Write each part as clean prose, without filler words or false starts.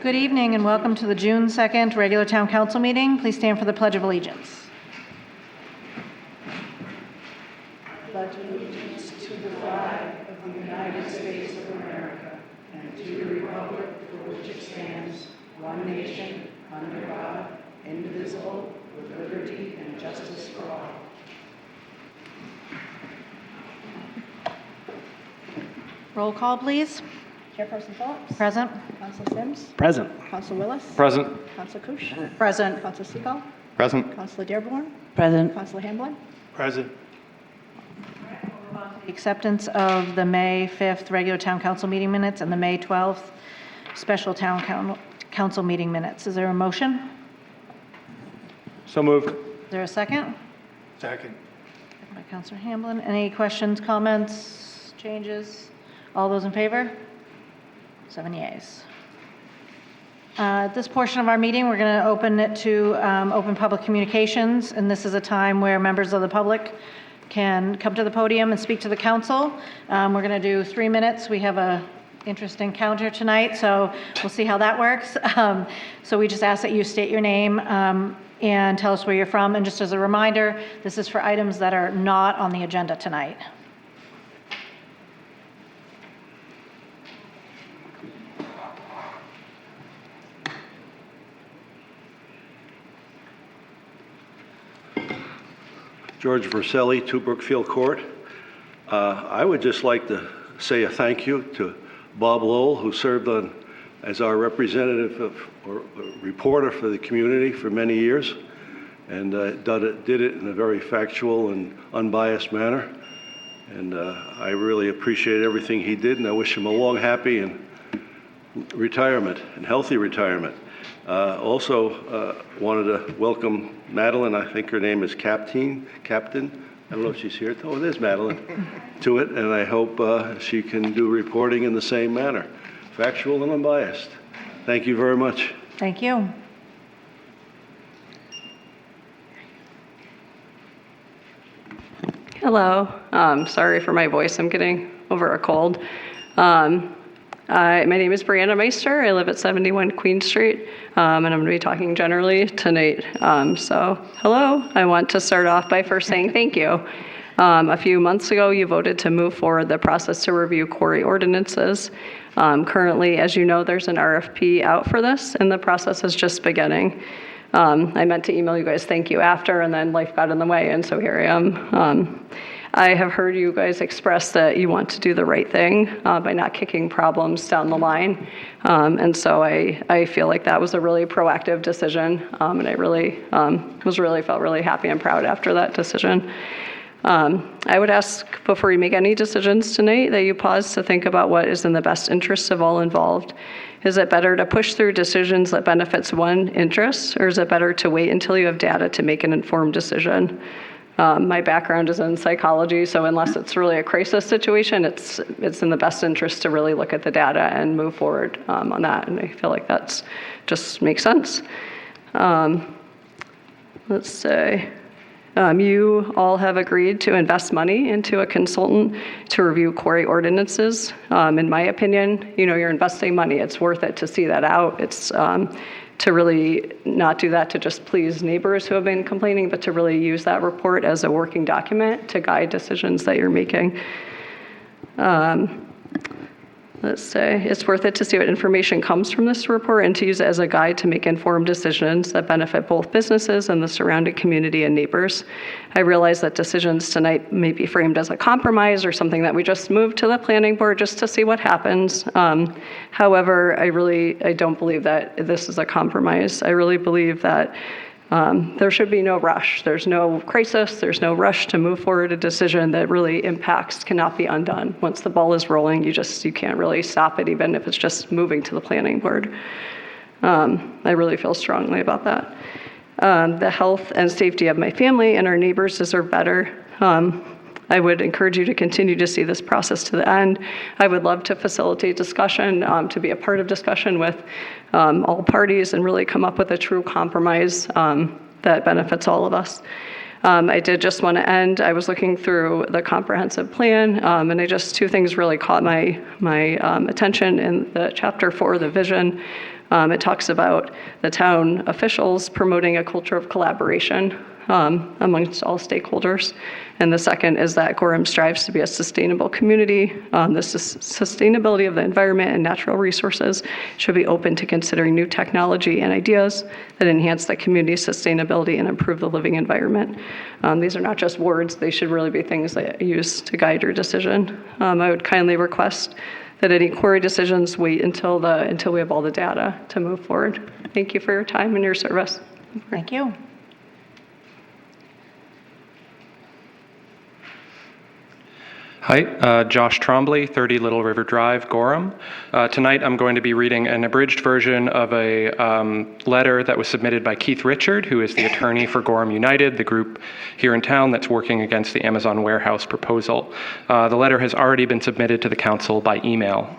Good evening and welcome to the June 2nd regular town council meeting. Please stand for the Pledge of Allegiance. Pledge allegiance to the flag of the United States of America and to the republic for which it stands, one nation, under God, indivisible, with liberty and justice for all. Roll call, please. Chairperson Phillips. Present. Council Sims. Present. Council Willis. Present. Council Kush. Present. Council Seagull. Present. Council Dearborn. Present. Council Hamblin. Present. Acceptance of the May 5th regular town council meeting minutes and the May 12th special town council meeting minutes. Is there a motion? So moved. Is there a second? Second. By Councilor Hamblin. Any questions, comments, changes? All those in favor? 7 yeas. At this portion of our meeting, we're going to open it to open public communications, and this is a time where members of the public can come to the podium and speak to the council. We're going to do 3 minutes. We have a interesting counter tonight, so we'll see how that works. So we just ask that you state your name and tell us where you're from. And just as a reminder, this is for items that are not on the agenda tonight. George Verselli, 2 Brookfield Court. I would just like to say a thank you to Bob Lowell, who served as our representative or reporter for the community for many years, and did it in a very factual and unbiased manner. And I really appreciate everything he did, and I wish him a long, happy, and retirement, and healthy retirement. Also wanted to welcome Madeline, I think her name is Captain. I don't know if she's here. Oh, there's Madeline, to it, and I hope she can do reporting in the same manner, factual and unbiased. Thank you very much. Thank you. Hello. Sorry for my voice. I'm getting over a cold. My name is Brianna Meister. I live at 71 Queen Street, and I'm going to be talking generally tonight. So, hello. I want to start off by first saying thank you. A few months ago, you voted to move forward the process to review quarry ordinances. Currently, as you know, there's an RFP out for this, and the process is just beginning. I meant to email you guys thank you after, and then life got in the way, and so here I am. I have heard you guys express that you want to do the right thing by not kicking problems down the line. And so I feel like that was a really proactive decision. And I really felt really happy and proud after that decision. I would ask before you make any decisions tonight that you pause to think about what is in the best interest of all involved. Is it better to push through decisions that benefits one interest, or is it better to wait until you have data to make an informed decision? My background is in psychology, so unless it's really a crisis situation, it's in the best interest to really look at the data and move forward on that, and I feel like that's just makes sense. Let's say you all have agreed to invest money into a consultant to review quarry ordinances. In my opinion, you're investing money. It's worth it to see that out. It's to really not do that to just please neighbors who have been complaining, but to really use that report as a working document to guide decisions that you're making. Let's say it's worth it to see what information comes from this report and to use it as a guide to make informed decisions that benefit both businesses and the surrounding community and neighbors. I realize that decisions tonight may be framed as a compromise or something that we just move to the planning board just to see what happens. However, I don't believe that this is a compromise. I really believe that there should be no rush. There's no crisis. There's no rush to move forward a decision that really cannot be undone. Once the ball is rolling, you can't really stop it, even if it's just moving to the planning board. I really feel strongly about that. The health and safety of my family and our neighbors deserve better. I would encourage you to continue to see this process to the end. I would love to facilitate discussion, to be a part of discussion with all parties and really come up with a true compromise that benefits all of us. I did just want to end. I was looking through the comprehensive plan, and two things really caught my attention in the chapter 4, the vision. It talks about the town officials promoting a culture of collaboration amongst all stakeholders. And the second is that Gorham strives to be a sustainable community. The sustainability of the environment and natural resources should be open to considering new technology and ideas that enhance the community's sustainability and improve the living environment. These are not just words, they should really be things that you use to guide your decision. I would kindly request that any quarry decisions wait until we have all the data to move forward. Thank you for your time and your service. Thank you. Hi, Josh Trombley, 30 Little River Drive, Gorham. Tonight I'm going to be reading an abridged version of a letter that was submitted by Keith Richard, who is the attorney for Gorham United, the group here in town that's working against the Amazon warehouse proposal. The letter has already been submitted to the council by email.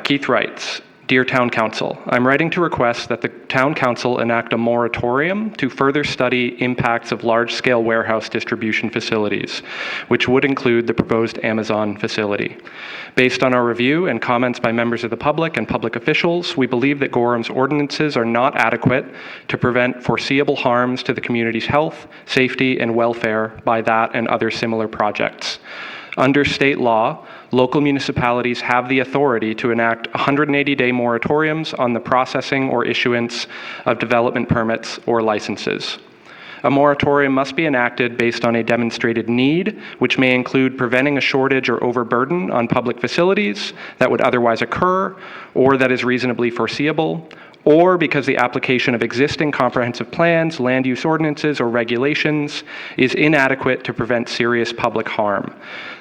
Keith writes, Dear Town Council, I'm writing to request that the Town Council enact a moratorium to further study impacts of large-scale warehouse distribution facilities, which would include the proposed Amazon facility. Based on our review and comments by members of the public and public officials, we believe that Gorham's ordinances are not adequate to prevent foreseeable harms to the community's health, safety, and welfare by that and other similar projects. Under state law, local municipalities have the authority to enact 180-day moratoriums on the processing or issuance of development permits or licenses. A moratorium must be enacted based on a demonstrated need, which may include preventing a shortage or overburden on public facilities that would otherwise occur, or that is reasonably foreseeable, or because the application of existing comprehensive plans, land use ordinances, or regulations is inadequate to prevent serious public harm.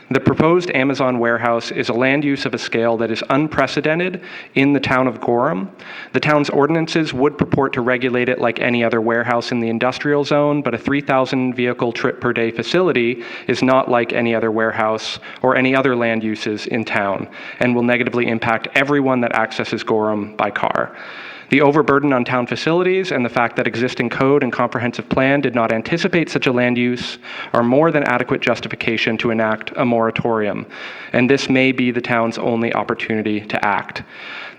The proposed Amazon warehouse is a land use of a scale that is unprecedented in the town of Gorham. The town's ordinances would purport to regulate it like any other warehouse in the industrial zone, but a 3,000 vehicle trip per day facility is not like any other warehouse or any other land uses in town, and will negatively impact everyone that accesses Gorham by car. The overburden on town facilities and the fact that existing code and comprehensive plan did not anticipate such a land use are more than adequate justification to enact a moratorium, and this may be the town's only opportunity to act.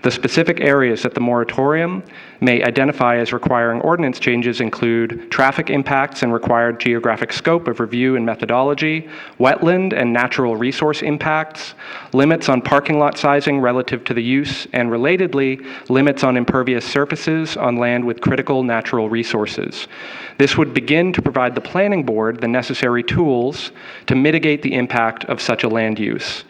The specific areas that the moratorium may identify as requiring ordinance changes include traffic impacts and required geographic scope of review and methodology, wetland and natural resource impacts, limits on parking lot sizing relative to the use, and relatedly, limits on impervious surfaces on land with critical natural resources. This would begin to provide the planning board the necessary tools to mitigate the impact of such a land use.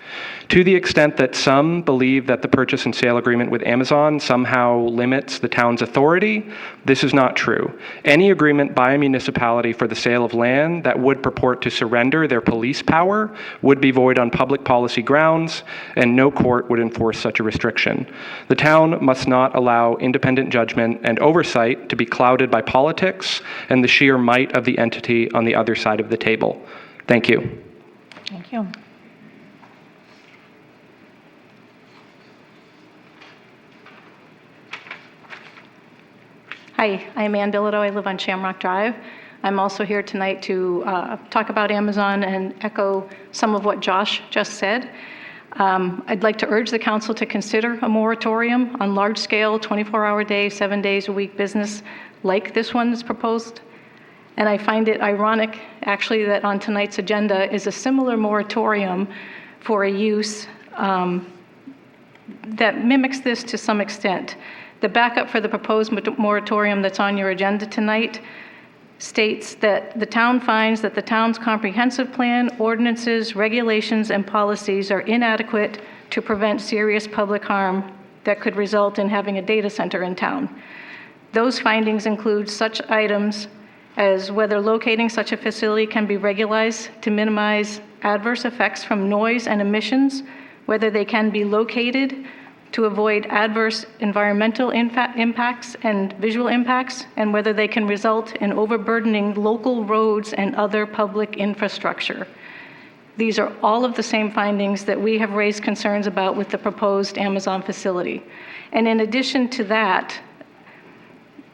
To the extent that some believe that the purchase and sale agreement with Amazon somehow limits the town's authority, this is not true. Any agreement by a municipality for the sale of land that would purport to surrender their police power would be void on public policy grounds, and no court would enforce such a restriction. The town must not allow independent judgment and oversight to be clouded by politics and the sheer might of the entity on the other side of the table. Thank you. Thank you. Hi, I'm Ann Bilodeau. I live on Shamrock Drive. I'm also here tonight to talk about Amazon and echo some of what Josh just said. I'd like to urge the council to consider a moratorium on large-scale, 24-hour day, 7 days a week business like this one that's proposed. And I find it ironic, actually, that on tonight's agenda is a similar moratorium for a use that mimics this to some extent. The backup for the proposed moratorium that's on your agenda tonight states that the town finds that the town's comprehensive plan, ordinances, regulations, and policies are inadequate to prevent serious public harm that could result in having a data center in town. Those findings include such items as whether locating such a facility can be regularized to minimize adverse effects from noise and emissions, whether they can be located to avoid adverse environmental impacts and visual impacts, and whether they can result in overburdening local roads and other public infrastructure. These are all of the same findings that we have raised concerns about with the proposed Amazon facility. And in addition to that,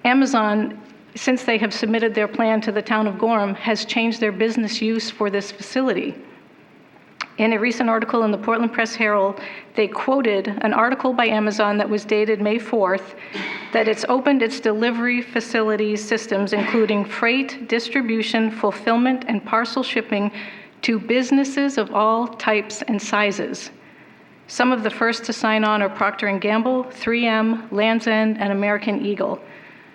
Amazon, since they have submitted their plan to the town of Gorham, has changed their business use for this facility. In a recent article in the Portland Press Herald, they quoted an article by Amazon that was dated May 4th, that it's opened its delivery facilities systems, including freight, distribution, fulfillment, and parcel shipping to businesses of all types and sizes. Some of the first to sign on are Procter & Gamble, 3M, Land's End, and American Eagle.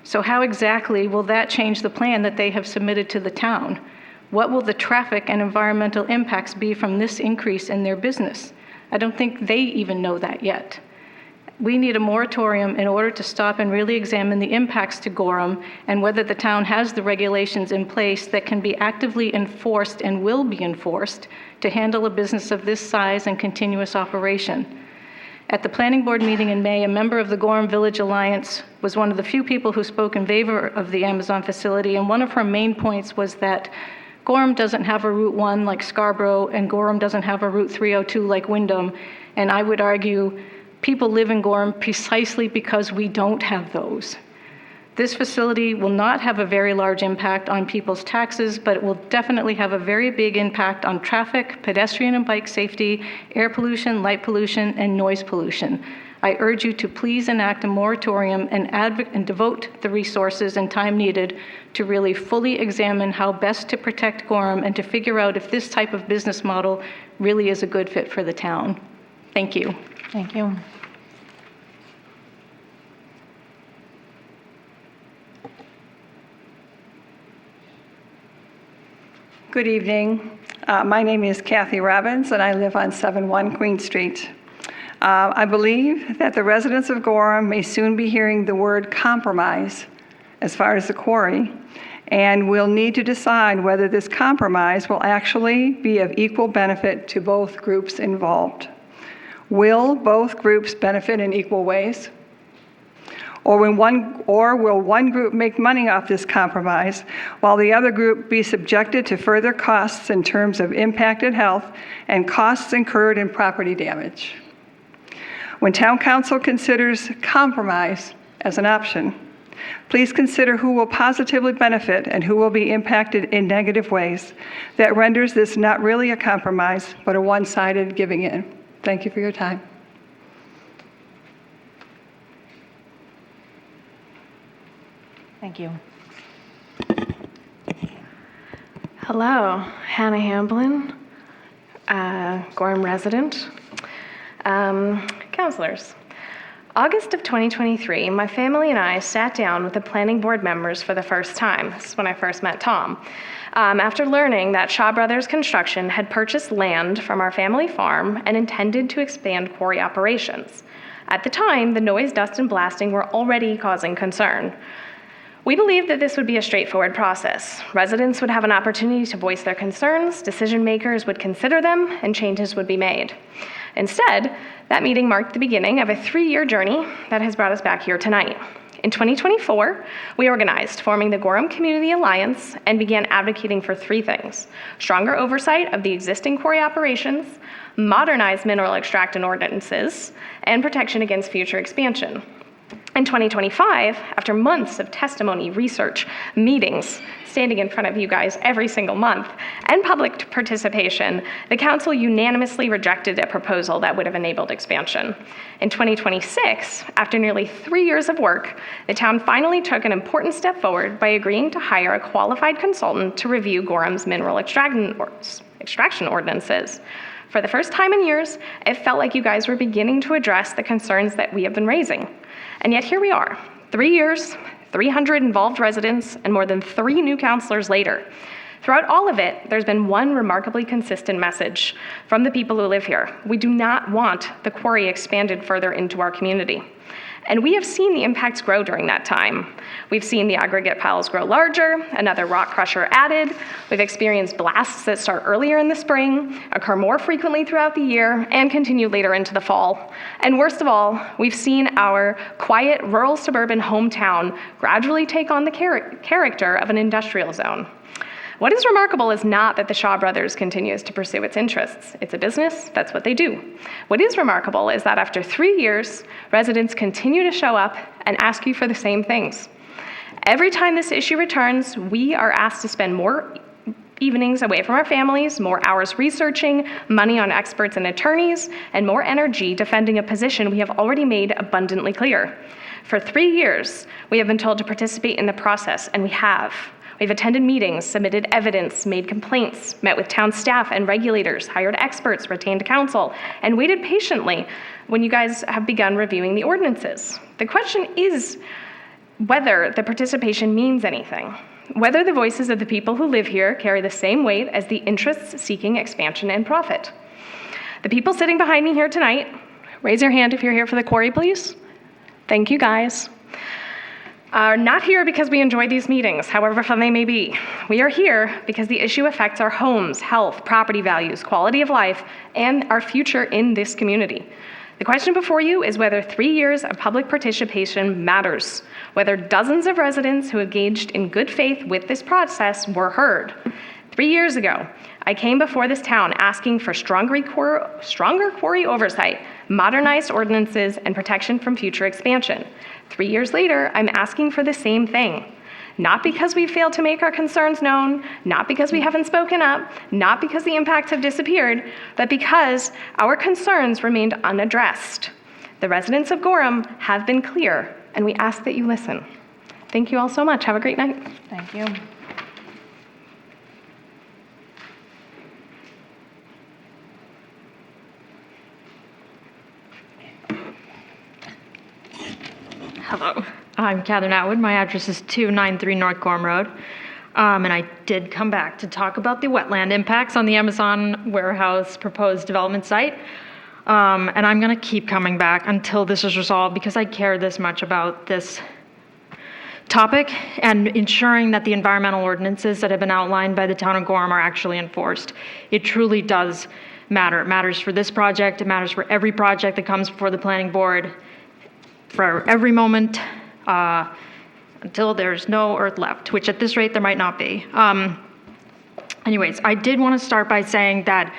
So how exactly will that change the plan that they have submitted to the town? What will the traffic and environmental impacts be from this increase in their business? I don't think they even know that yet. We need a moratorium in order to stop and really examine the impacts to Gorham and whether the town has the regulations in place that can be actively enforced and will be enforced to handle a business of this size and continuous operation. At the planning board meeting in May, a member of the Gorham Village Alliance was one of the few people who spoke in favor of the Amazon facility, and one of her main points was that Gorham doesn't have a Route 1 like Scarborough, and Gorham doesn't have a Route 302 like Wyndham. And I would argue people live in Gorham precisely because we don't have those. This facility will not have a very large impact on people's taxes, but it will definitely have a very big impact on traffic, pedestrian and bike safety, air pollution, light pollution, and noise pollution. I urge you to please enact a moratorium and devote the resources and time needed to really fully examine how best to protect Gorham and to figure out if this type of business model really is a good fit for the town. Thank you. Thank you. Good evening. My name is Kathy Robbins, and I live on 71 Queen Street. I believe that the residents of Gorham may soon be hearing the word compromise as far as the quarry, and will need to decide whether this compromise will actually be of equal benefit to both groups involved. Will both groups benefit in equal ways? Or will one group make money off this compromise while the other group be subjected to further costs in terms of impacted health and costs incurred in property damage? When Town Council considers compromise as an option, please consider who will positively benefit and who will be impacted in negative ways. That renders this not really a compromise, but a one-sided giving in. Thank you for your time. Thank you. Hello, Hannah Hamblin, Gorham resident. Counselors, August of 2023, my family and I sat down with the planning board members for the first time. This is when I first met Tom. After learning that Shaw Brothers Construction had purchased land from our family farm and intended to expand quarry operations. At the time, the noise, dust, and blasting were already causing concern. We believed that this would be a straightforward process. Residents would have an opportunity to voice their concerns, decision makers would consider them, and changes would be made. Instead, that meeting marked the beginning of a 3-year journey that has brought us back here tonight. In 2024, we organized, forming the Gorham Community Alliance, and began advocating for 3 things: stronger oversight of the existing quarry operations, modernized mineral extraction ordinances, and protection against future expansion. In 2025, after months of testimony, research, meetings, standing in front of you guys every single month, and public participation, the council unanimously rejected a proposal that would have enabled expansion. In 2026, after nearly 3 years of work, the town finally took an important step forward by agreeing to hire a qualified consultant to review Gorham's mineral extraction ordinances. For the first time in years, it felt like you guys were beginning to address the concerns that we have been raising. And yet here we are, 3 years, 300 involved residents, and more than 3 new counselors later. Throughout all of it, there's been one remarkably consistent message from the people who live here. We do not want the quarry expanded further into our community. And we have seen the impacts grow during that time. We've seen the aggregate piles grow larger, another rock crusher added. We've experienced blasts that start earlier in the spring, occur more frequently throughout the year, and continue later into the fall. And worst of all, we've seen our quiet, rural, suburban hometown gradually take on the character of an industrial zone. What is remarkable is not that the Shaw Brothers continues to pursue its interests. It's a business, that's what they do. What is remarkable is that after 3 years, residents continue to show up and ask you for the same things. Every time this issue returns, we are asked to spend more evenings away from our families, more hours researching, money on experts and attorneys, and more energy defending a position we have already made abundantly clear. For 3 years, we have been told to participate in the process, and we have. We've attended meetings, submitted evidence, made complaints, met with town staff and regulators, hired experts, retained counsel, and waited patiently when you guys have begun reviewing the ordinances. The question is whether the participation means anything, whether the voices of the people who live here carry the same weight as the interests seeking expansion and profit. The people sitting behind me here tonight, raise your hand if you're here for the quarry, please. Thank you, guys. Are not here because we enjoy these meetings, however fun they may be. We are here because the issue affects our homes, health, property values, quality of life, and our future in this community. The question before you is whether 3 years of public participation matters, whether dozens of residents who engaged in good faith with this process were heard. 3 years ago, I came before this town asking for stronger quarry oversight, modernized ordinances, and protection from future expansion. 3 years later, I'm asking for the same thing. Not because we failed to make our concerns known, not because we haven't spoken up, not because the impacts have disappeared, but because our concerns remained unaddressed. The residents of Gorham have been clear, and we ask that you listen. Thank you all so much. Have a great night. Thank you. Hello, I'm Catherine Atwood. My address is 293 North Gorham Road. And I did come back to talk about the wetland impacts on the Amazon warehouse proposed development site. And I'm going to keep coming back until this is resolved because I care this much about this topic and ensuring that the environmental ordinances that have been outlined by the town of Gorham are actually enforced. It truly does matter. It matters for this project. It matters for every project that comes before the planning board, for every moment until there's no earth left, which at this rate there might not be. Anyways, I did want to start by saying that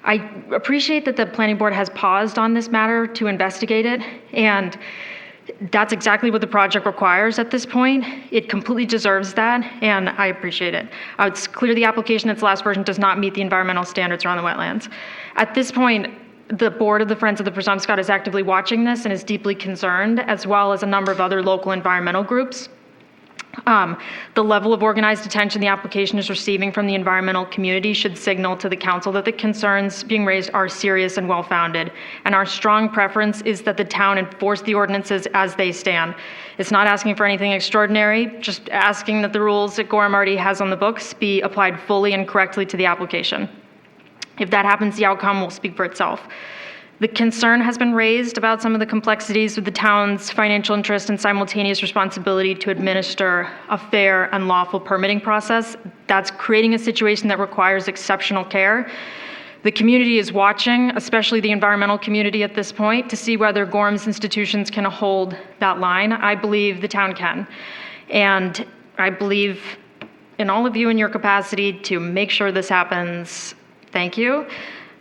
I appreciate that the planning board has paused on this matter to investigate it, and that's exactly what the project requires at this point. It completely deserves that, and I appreciate it. It's clear the application in its last version does not meet the environmental standards around the wetlands. At this point, the board of the Friends of the Presumpscot is actively watching this and is deeply concerned, as well as a number of other local environmental groups. The level of organized attention the application is receiving from the environmental community should signal to the council that the concerns being raised are serious and well-founded. And our strong preference is that the town enforce the ordinances as they stand. It's not asking for anything extraordinary, just asking that the rules that Gorham already has on the books be applied fully and correctly to the application. If that happens, the outcome will speak for itself. The concern has been raised about some of the complexities of the town's financial interest and simultaneous responsibility to administer a fair and lawful permitting process. That's creating a situation that requires exceptional care. The community is watching, especially the environmental community at this point, to see whether Gorham's institutions can hold that line. I believe the town can. And I believe in all of you in your capacity to make sure this happens. Thank you.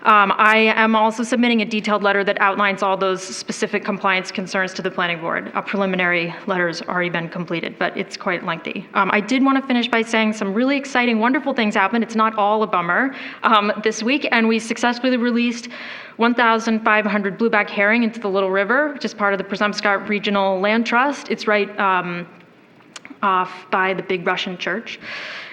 I am also submitting a detailed letter that outlines all those specific compliance concerns to the planning board. A preliminary letter has already been completed, but it's quite lengthy. I did want to finish by saying some really exciting, wonderful things happened. It's not all a bummer this week, and we successfully released 1,500 blueback herring into the Little River, which is part of the Presumpscot Regional Land Trust. It's right off by the big Russian church,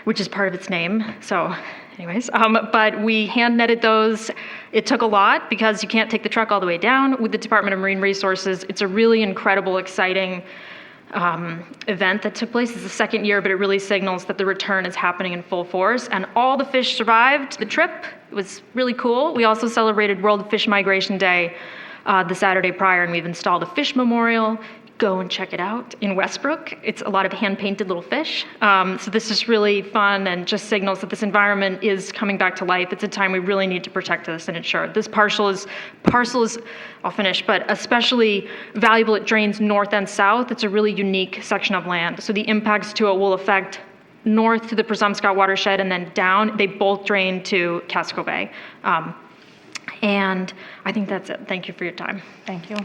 which is part of its name. So anyways, but we hand netted those. It took a lot because you can't take the truck all the way down with the Department of Marine Resources. It's a really incredible, exciting event that took place. It's the second year, but it really signals that the return is happening in full force. And all the fish survived the trip. It was really cool. We also celebrated World Fish Migration Day the Saturday prior, and we've installed a fish memorial. Go and check it out in Westbrook. It's a lot of hand-painted little fish. So this is really fun and just signals that this environment is coming back to life. It's a time we really need to protect this and ensure. This parcel is, I'll finish, but especially valuable. It drains north and south. It's a really unique section of land. So the impacts to it will affect north to the Presumpscot watershed and then down. They both drain to Casco Bay. And I think that's it. Thank you for your time. Thank you.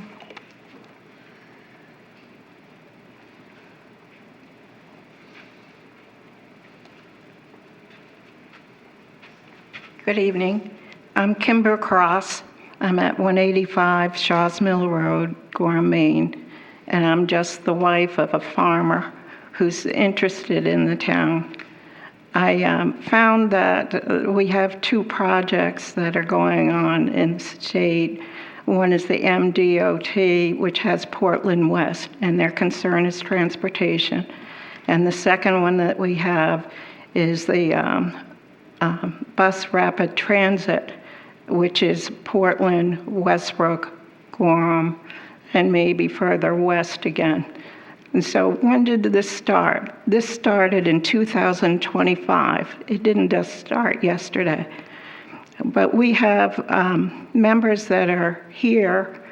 Good evening. I'm Kimber Cross. I'm at 185 Shaws Mill Road, Gorham, Maine, and I'm just the wife of a farmer who's interested in the town. I found that we have two projects that are going on in the state. One is the MDOT, which has Portland West, and their concern is transportation. And the second one that we have is the bus rapid transit, which is Portland, Westbrook, Gorham, and maybe further west again. And so when did this start? This started in 2025. It didn't just start yesterday. But we have members that are here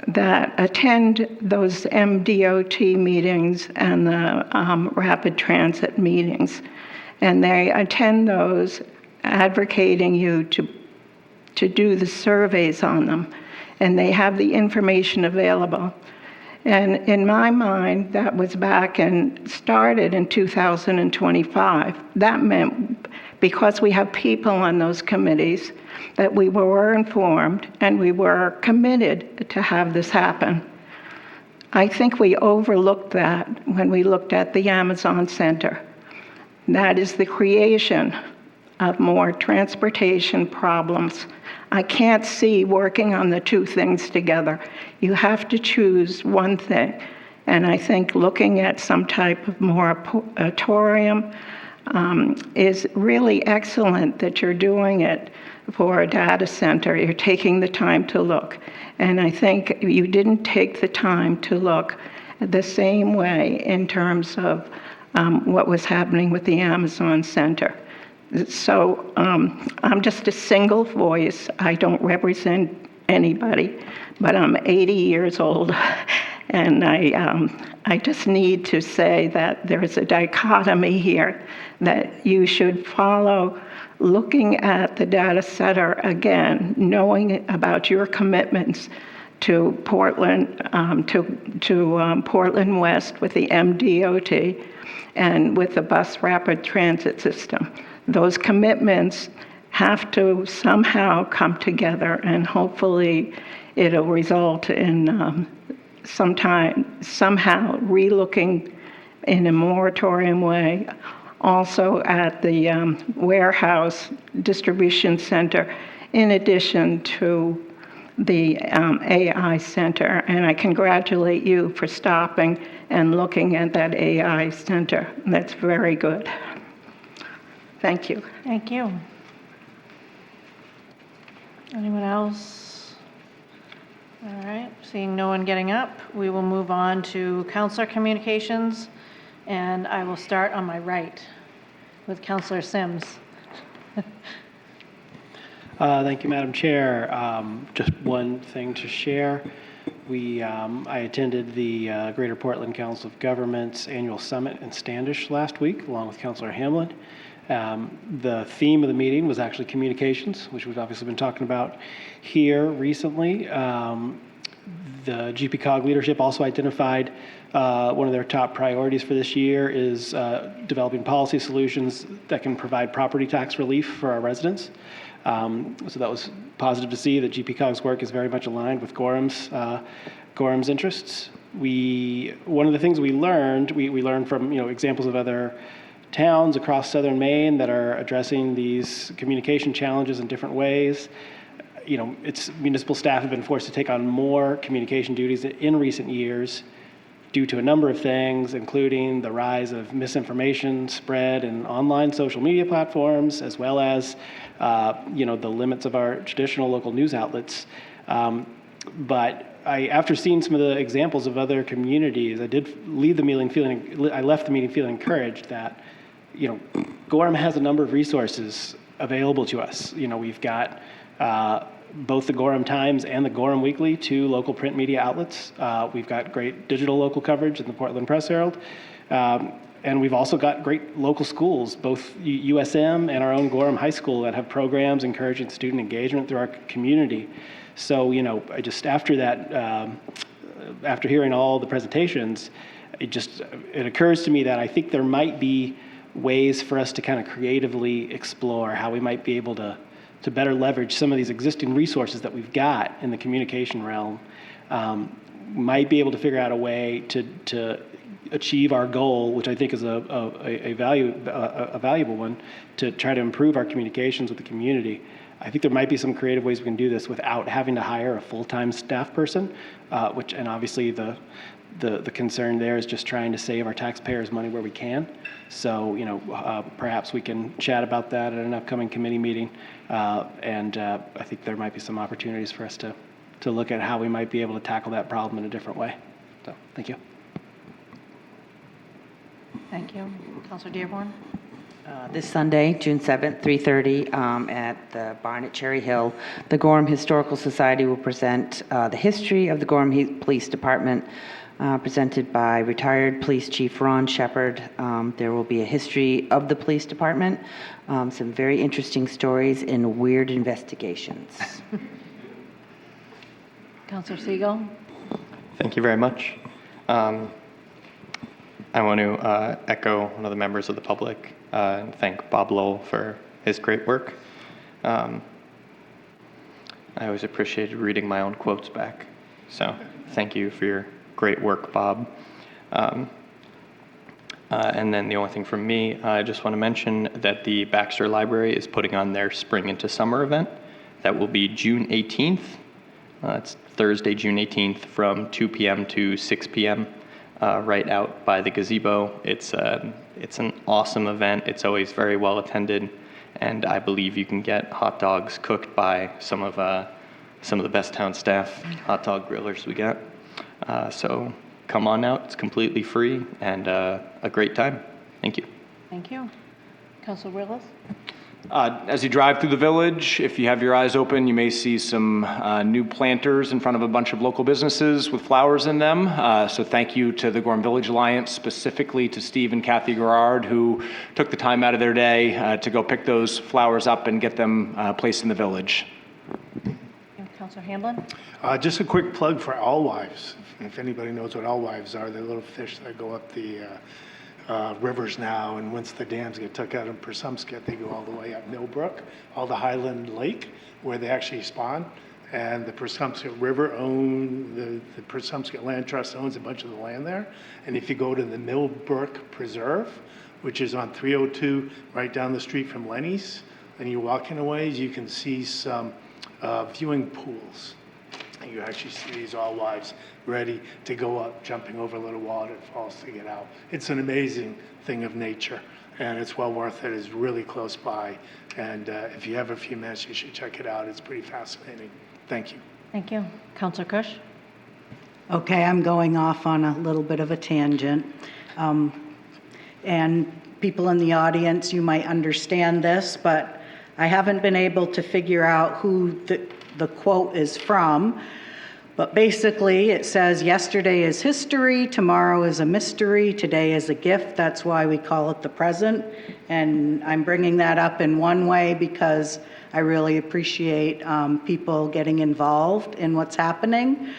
that attend those MDOT meetings and the rapid transit meetings. And they attend those advocating you to do the surveys on them. And they have the information available. And in my mind, that was back and started in 2025. That meant because we have people on those committees that we were informed and we were committed to have this happen. I think we overlooked that when we looked at the Amazon Center. That is the creation of more transportation problems. I can't see working on the two things together. You have to choose one thing. And I think looking at some type of moratorium is really excellent that you're doing it for a data center. You're taking the time to look. And I think you didn't take the time to look the same way in terms of what was happening with the Amazon Center. So I'm just a single voice. I don't represent anybody, but I'm 80 years old, and I just need to say that there's a dichotomy here that you should follow, looking at the data center again, knowing about your commitments to Portland, to Portland West with the MDOT and with the bus rapid transit system. Those commitments have to somehow come together, and hopefully it'll result in somehow relooking in a moratorium way, also at the warehouse distribution center, in addition to the AI center. And I congratulate you for stopping and looking at that AI center. That's very good. Thank you. Thank you. Anyone else? All right, seeing no one getting up, we will move on to Counselor Communications, and I will start on my right with Counselor Sims. Thank you, Madam Chair. Just one thing to share. I attended the Greater Portland Council of Governments Annual Summit in Standish last week, along with Councilor Hamlin. The theme of the meeting was actually communications, which we've obviously been talking about here recently. The GPCOG leadership also identified one of their top priorities for this year is developing policy solutions that can provide property tax relief for our residents. So that was positive to see that GPCOG's work is very much aligned with Gorham's interests. One of the things we learned from examples of other towns across southern Maine that are addressing these communication challenges in different ways. Its municipal staff have been forced to take on more communication duties in recent years due to a number of things, including the rise of misinformation spread in online social media platforms, as well as the limits of our traditional local news outlets. But after seeing some of the examples of other communities, I left the meeting feeling encouraged that Gorham has a number of resources available to us. We've got both the Gorham Times and the Gorham Weekly, two local print media outlets. We've got great digital local coverage in the Portland Press Herald. And we've also got great local schools, both USM and our own Gorham High School, that have programs encouraging student engagement through our community. So, after hearing all the presentations, it occurs to me that I think there might be ways for us to kind of creatively explore how we might be able to to better leverage some of these existing resources that we've got in the communication realm, might be able to figure out a way to achieve our goal, which I think is a valuable one, to try to improve our communications with the community. I think there might be some creative ways we can do this without having to hire a full-time staff person, and obviously the concern there is just trying to save our taxpayers money where we can. So, perhaps we can chat about that at an upcoming committee meeting. And I think there might be some opportunities for us to look at how we might be able to tackle that problem in a different way. So, thank you. Thank you. Councilor Dearborn? This Sunday, June 7th, 3:30, at the barn at Cherry Hill, the Gorham Historical Society will present the history of the Gorham Police Department, presented by retired Police Chief Ron Shepard. There will be a history of the police department, some very interesting stories, and weird investigations. Councilor Siegel? Thank you very much. I want to echo one of the members of the public and thank Bob Lowell for his great work. I always appreciated reading my own quotes back. So thank you for your great work, Bob. And then the only thing from me, I just want to mention that the Baxter Library is putting on their Spring into Summer event. That will be June 18th. It's Thursday, June 18th from 2 p.m. to 6 p.m. Right out by the gazebo. It's an awesome event. It's always very well attended, and I believe you can get hot dogs cooked by some of the best town staff hot dog grillers we got. So come on out. It's completely free and a great time. Thank you. Thank you. Councilor Willis? As you drive through the village, if you have your eyes open, you may see some new planters in front of a bunch of local businesses with flowers in them. So thank you to the Gorham Village Alliance, specifically to Steve and Kathy Gerard, who took the time out of their day to go pick those flowers up and get them placed in the village. Councilor Hamblin? Just a quick plug for alewives. If anybody knows what alewives are, they're little fish that go up the rivers now, and once the dams get took out in Persumsket, they go all the way up Millbrook, all the Highland Lake, where they actually spawn. And the Persumsket River the Persumsket Land Trust owns a bunch of the land there. And if you go to the Millbrook Preserve, which is on 302, right down the street from Lenny's, and you're walking a ways, you can see some viewing pools. And you actually see these alewives ready to go up, jumping over little waterfalls to get out. It's an amazing thing of nature, and it's well worth it. It's really close by, and if you have a few minutes, you should check it out. It's pretty fascinating. Thank you. Thank you. Councilor Kush? Okay, I'm going off on a little bit of a tangent. And people in the audience, you might understand this, but I haven't been able to figure out who the quote is from. But basically, it says, yesterday is history, tomorrow is a mystery, today is a gift. That's why we call it the present. And I'm bringing that up in one way because I really appreciate people getting involved in what's happening.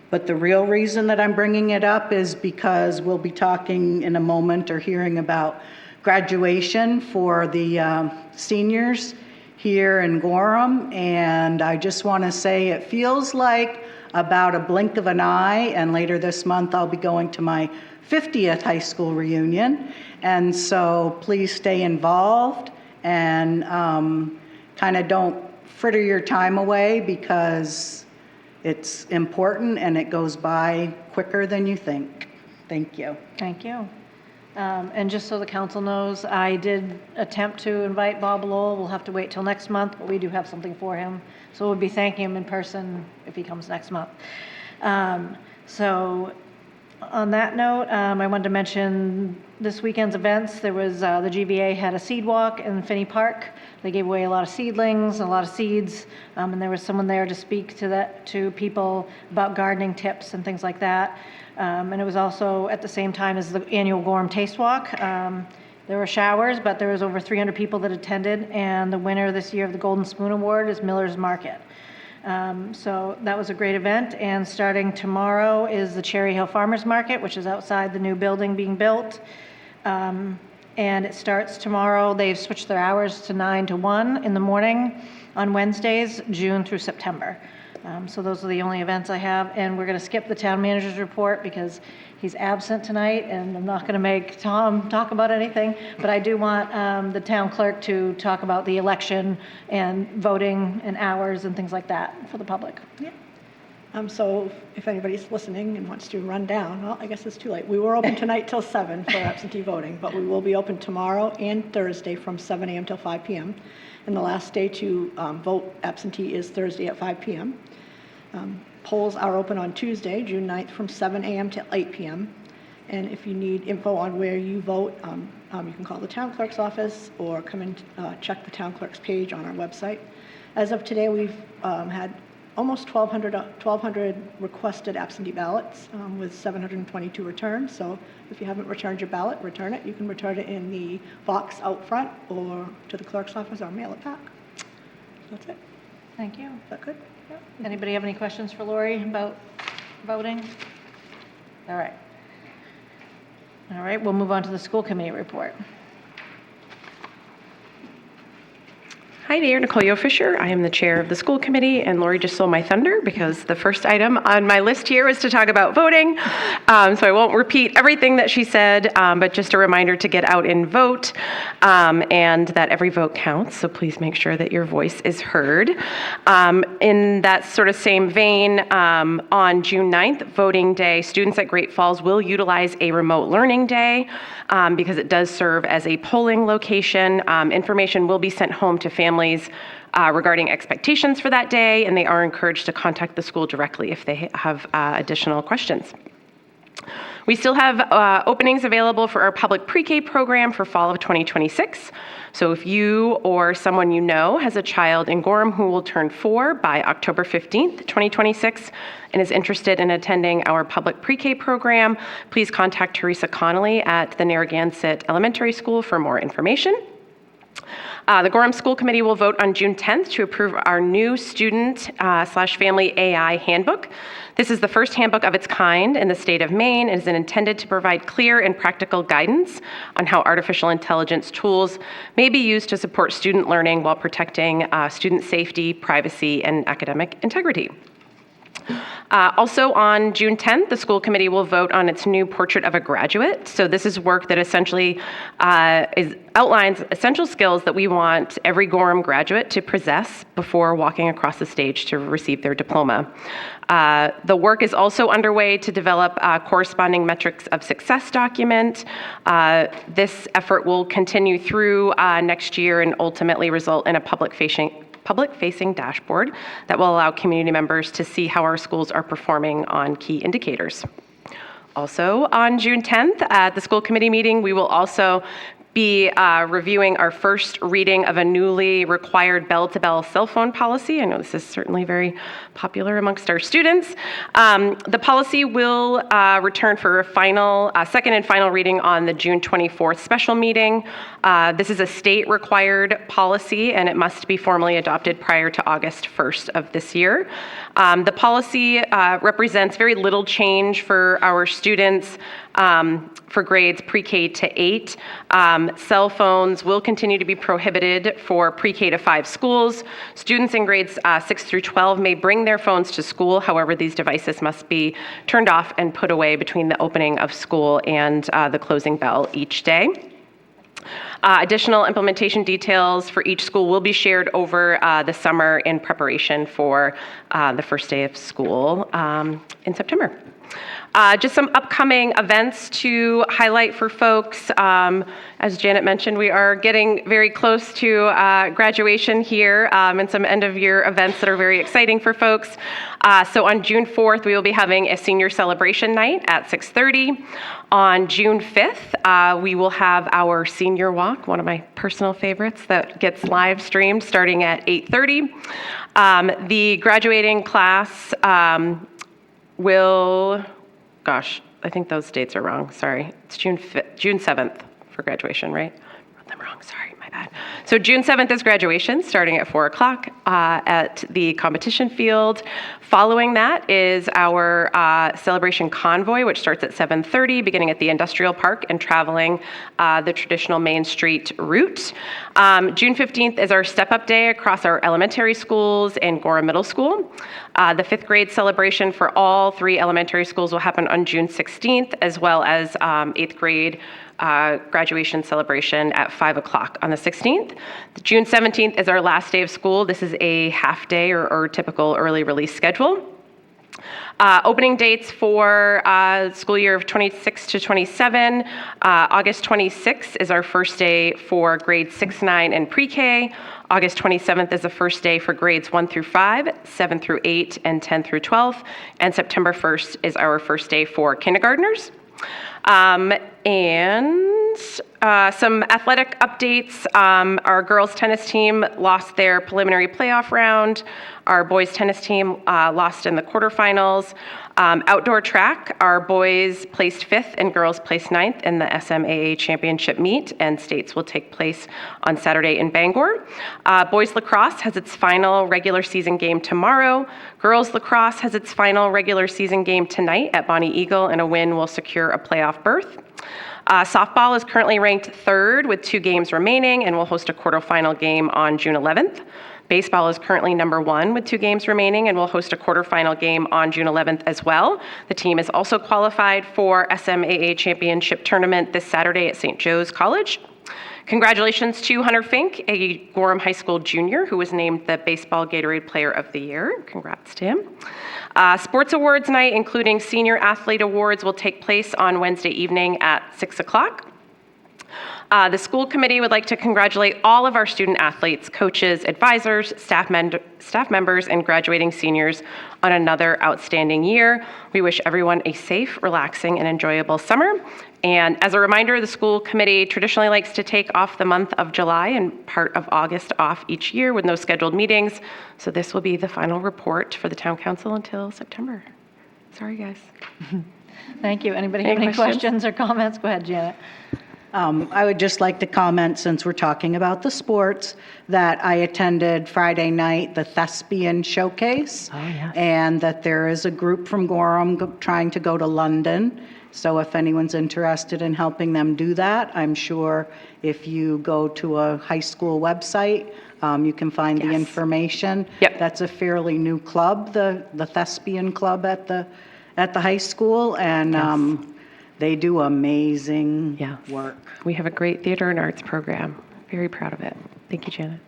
But the real reason that I'm bringing it up is because we'll be talking in a moment or hearing about graduation for the seniors here in Gorham. And I just want to say it feels like about a blink of an eye, and later this month I'll be going to my 50th high school reunion. And so please stay involved and kind of don't fritter your time away because it's important and it goes by quicker than you think. Thank you. Thank you. And just so the council knows, I did attempt to invite Bob Lowell. We'll have to wait till next month, but we do have something for him. So we'll be thanking him in person if he comes next month. So on that note, I wanted to mention this weekend's events. There was, the GVA had a seed walk in Finney Park. They gave away a lot of seedlings, a lot of seeds, and there was someone there to speak to people about gardening tips and things like that. And it was also at the same time as the annual Gorham Taste Walk. There were showers, but there was over 300 people that attended, and the winner this year of the Golden Spoon Award is Miller's Market. So that was a great event, and starting tomorrow is the Cherry Hill Farmers Market, which is outside the new building being built. and it starts tomorrow. They've switched their hours to 9 to 1 in the morning on Wednesdays, June through September. So those are the only events I have, and we're going to skip the town manager's report because he's absent tonight, and I'm not going to make Tom talk about anything, but I do want the town clerk to talk about the election and voting and hours and things like that for the public. So if anybody's listening and wants to run down, well, I guess it's too late. We were open tonight till 7 for absentee voting, but we will be open tomorrow and Thursday from 7 a.m. till 5 p.m. And the last day to vote absentee is Thursday at 5 p.m. Polls are open on Tuesday, June 9th, from 7 a.m. to 8 p.m. And if you need info on where you vote, you can call the town clerk's office or come and check the town clerk's page on our website. As of today, we've had almost 1,200 requested absentee ballots with 722 returned. So if you haven't returned your ballot, return it. You can return it in the box out front or to the clerk's office or mail it back. That's it. Thank you. Is that good? Anybody have any questions for Lori about voting? All right. All right, we'll move on to the school committee report. Hi there, Nicole Yo Fisher. I am the chair of the school committee, and Lori just stole my thunder because the first item on my list here was to talk about voting. So I won't repeat everything that she said, but just a reminder to get out and vote, and that every vote counts. So please make sure that your voice is heard. In that sort of same vein, on June 9th, voting day, students at Great Falls will utilize a remote learning day because it does serve as a polling location. Information will be sent home to families regarding expectations for that day, and they are encouraged to contact the school directly if they have additional questions. We still have openings available for our public pre-K program for fall of 2026. So if you or someone you know has a child in Gorham who will turn 4 by October 15th, 2026, and is interested in attending our public pre-K program, please contact Teresa Connolly at the Narragansett Elementary School for more information. The Gorham School Committee will vote on June 10th to approve our new student/family AI handbook. This is the first handbook of its kind in the state of Maine and is intended to provide clear and practical guidance on how artificial intelligence tools may be used to support student learning while protecting student safety, privacy, and academic integrity. Also on June 10th, the school committee will vote on its new Portrait of a Graduate. So this is work that essentially outlines essential skills that we want every Gorham graduate to possess before walking across the stage to receive their diploma. The work is also underway to develop a corresponding metrics of success document. This effort will continue through next year and ultimately result in a public-facing dashboard that will allow community members to see how our schools are performing on key indicators. Also, on June 10th, at the school committee meeting, we will also be reviewing our first reading of a newly required bell-to-bell cell phone policy. I know this is certainly very popular amongst our students. The policy will return for a second and final reading on the June 24th special meeting. This is a state-required policy, and it must be formally adopted prior to August 1st of this year. The policy represents very little change for our students for grades pre-K to 8. Cell phones will continue to be prohibited for pre-K to 5 schools. Students in grades 6 through 12 may bring their phones to school. However, these devices must be turned off and put away between the opening of school and the closing bell each day. Additional implementation details for each school will be shared over the summer in preparation for the first day of school in September. Just some upcoming events to highlight for folks. As Janet mentioned, we are getting very close to graduation here and some end-of-year events that are very exciting for folks. So on June 4th, we will be having a senior celebration night at 6:30. On June 5th, we will have our senior walk, one of my personal favorites, that gets live streamed starting at 8:30. The graduating class I think those dates are wrong, sorry. It's June 7th for graduation, right? got them wrong. Sorry, my bad. So June 7th is graduation, starting at 4 o'clock at the competition field. Following that is our celebration convoy, which starts at 7:30, beginning at the industrial park and traveling the traditional Main Street route. June 15th is our step-up day across our elementary schools and Gorham Middle School. The 5th grade celebration for all 3 elementary schools will happen on June 16th, as well as 8th grade graduation celebration at 5 o'clock on the 16th. June 17th is our last day of school. This is a half day or typical early release schedule. Opening dates for school year of 26 to 27. August 26th is our first day for grades 6, 9, and pre-K. August 27th is the first day for grades 1 through 5, 7 through 8, and 10 through 12. And September 1st is our first day for kindergartners. Some athletic updates. Our girls tennis team lost their preliminary playoff round. Our boys tennis team lost in the quarterfinals. Outdoor track, our boys placed 5th and girls placed 9th in the SMAA championship meet, and states will take place on Saturday in Bangor. Boys lacrosse has its final regular season game tomorrow. Girls lacrosse has its final regular season game tonight at Bonnie Eagle, and a win will secure a playoff berth. Softball is currently ranked 3rd with 2 games remaining and will host a quarterfinal game on June 11th. Baseball is currently number 1 with 2 games remaining and will host a quarterfinal game on June 11th as well. The team is also qualified for SMAA championship tournament this Saturday at St. Joe's College. Congratulations to Hunter Fink, a Gorham High School junior who was named the Baseball Gatorade Player of the Year. Congrats to him. Sports Awards night, including Senior Athlete Awards, will take place on Wednesday evening at 6 o'clock. The school committee would like to congratulate all of our student athletes, coaches, advisors, staff members, and graduating seniors on another outstanding year. We wish everyone a safe, relaxing, and enjoyable summer. And as a reminder, the school committee traditionally likes to take off the month of July and part of August off each year with no scheduled meetings. So this will be the final report for the town council until September. Sorry, guys. Thank you. Anybody have any questions or comments? Go ahead, Janet. I would just like to comment, since we're talking about the sports, that I attended Friday night the Thespian Showcase. Oh, yes. And that there is a group from Gorham trying to go to London. So if anyone's interested in helping them do that, I'm sure if you go to a high school website, you can find the information. Yep. That's a fairly new club, the Thespian Club at the high school, and they do amazing work. We have a great theater and arts program. Very proud of it. Thank you, Janet.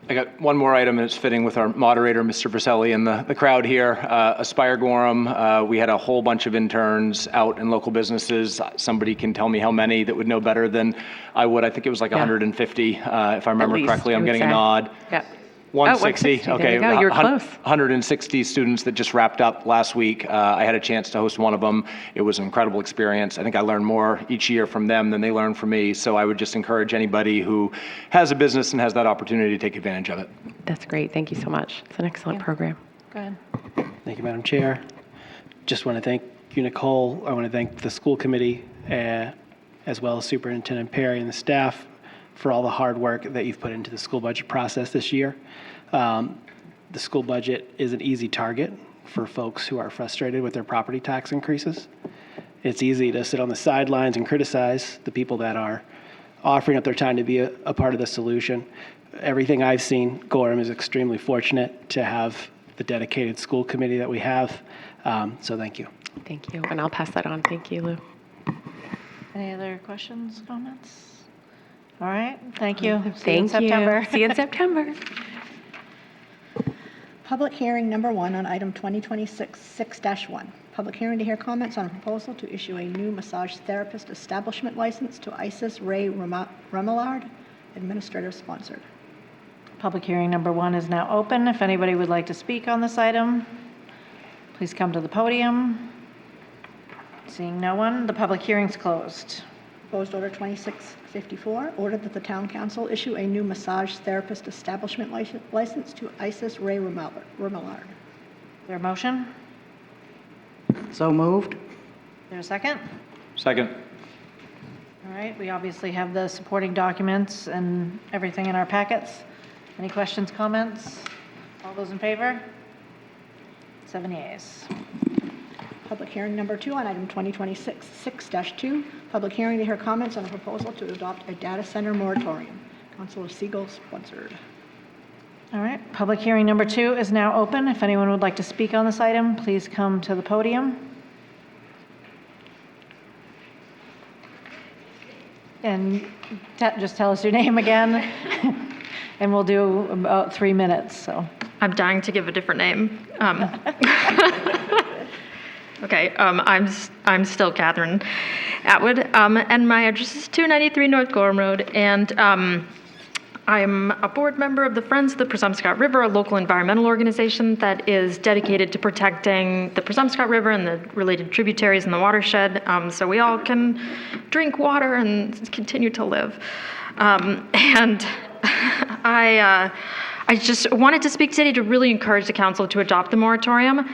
I got one more item, and it's fitting with our moderator, Mr. Verselli, and the crowd here. Aspire Gorham, we had a whole bunch of interns out in local businesses. Somebody can tell me how many that would know better than I would. I think it was like 150, if I remember correctly. I'm getting a nod. Yeah. 160. There Okay. you go. You're close. 160 students that just wrapped up last week. I had a chance to host one of them. It was an incredible experience. I think I learned more each year from them than they learned from me. So I would just encourage anybody who has a business and has that opportunity to take advantage of it. That's great. Thank you so much. It's an excellent program. Go ahead. Thank you, Madam Chair. Just want to thank you, Nicole. I want to thank the school committee, as well as Superintendent Perry and the staff for all the hard work that you've put into the school budget process this year. The school budget is an easy target for folks who are frustrated with their property tax increases. It's easy to sit on the sidelines and criticize the people that are offering up their time to be a part of the solution. Everything I've seen, Gorham is extremely fortunate to have the dedicated school committee that we have. So thank you. Thank you. And I'll pass that on. Thank you, Lou. Any other questions, comments? All right. Thank you. See you in September. See you in September. Public hearing number 1 on item 2026-6-1. Public hearing to hear comments on a proposal to issue a new massage therapist establishment license to Isis Ray Remillard, administrative sponsored. Public hearing number 1 is now open. If anybody would like to speak on this item, please come to the podium. Seeing no one, the public hearing's closed. Proposed order 2654, ordered that the town council issue a new massage therapist establishment license to Isis Ray Remillard. Is there a motion? So moved. Is there a second? Second. All right, we obviously have the supporting documents and everything in our packets. Any questions, comments? All those in favor? 7 yeas. Public hearing number 2 on item 2026-6-2, public hearing to hear comments on a proposal to adopt a data center moratorium. Councilor Siegel sponsored. All right, public hearing number 2 is now open. If anyone would like to speak on this item, please come to the podium. And just tell us your name again, and we'll do about 3 minutes, so. I'm dying to give a different name. Okay, I'm still Catherine Atwood, and my address is 293 North Gorham Road, and I'm a board member of the Friends of the Presumpscot River, a local environmental organization that is dedicated to protecting the Presumpscot River and the related tributaries in the watershed, so we all can drink water and continue to live. And I just wanted to speak today to really encourage the council to adopt the moratorium.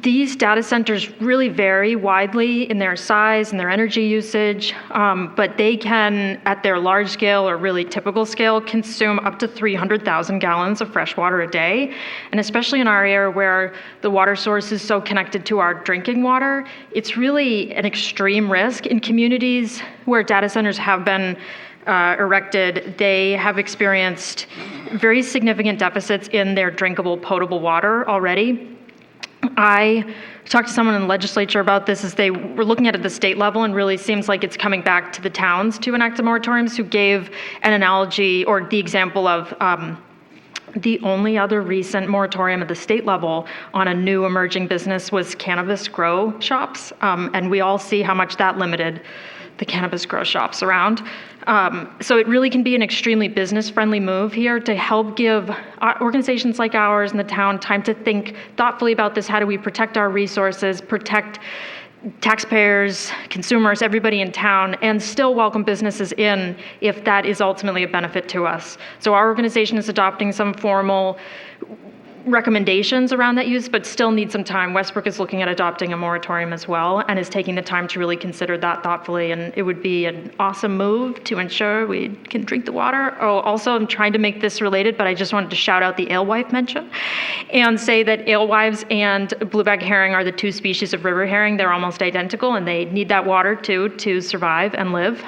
These data centers really vary widely in their size and their energy usage, but they can, at their large scale or really typical scale, consume up to 300,000 gallons of fresh water a day. And especially in our area where the water source is so connected to our drinking water, it's really an extreme risk. In communities where data centers have been erected, they have experienced very significant deficits in their drinkable potable water already. I talked to someone in the legislature about this as they were looking at it at the state level, and really seems like it's coming back to the towns to enact the moratoriums, who gave an analogy or the example of the only other recent moratorium at the state level on a new emerging business was cannabis grow shops, and we all see how much that limited the cannabis grow shops around. So it really can be an extremely business-friendly move here to help give organizations like ours in the town time to think thoughtfully about this. How do we protect our resources, protect taxpayers, consumers, everybody in town, and still welcome businesses in if that is ultimately a benefit to us. So our organization is adopting some formal recommendations around that use, but still need some time. Westbrook is looking at adopting a moratorium as well, and is taking the time to really consider that thoughtfully, and it would be an awesome move to ensure we can drink the water. Oh, also, I'm trying to make this related, but I just wanted to shout out the alewife mention and say that alewives and blueback herring are the 2 species of river herring. They're almost identical, and they need that water too to survive and live.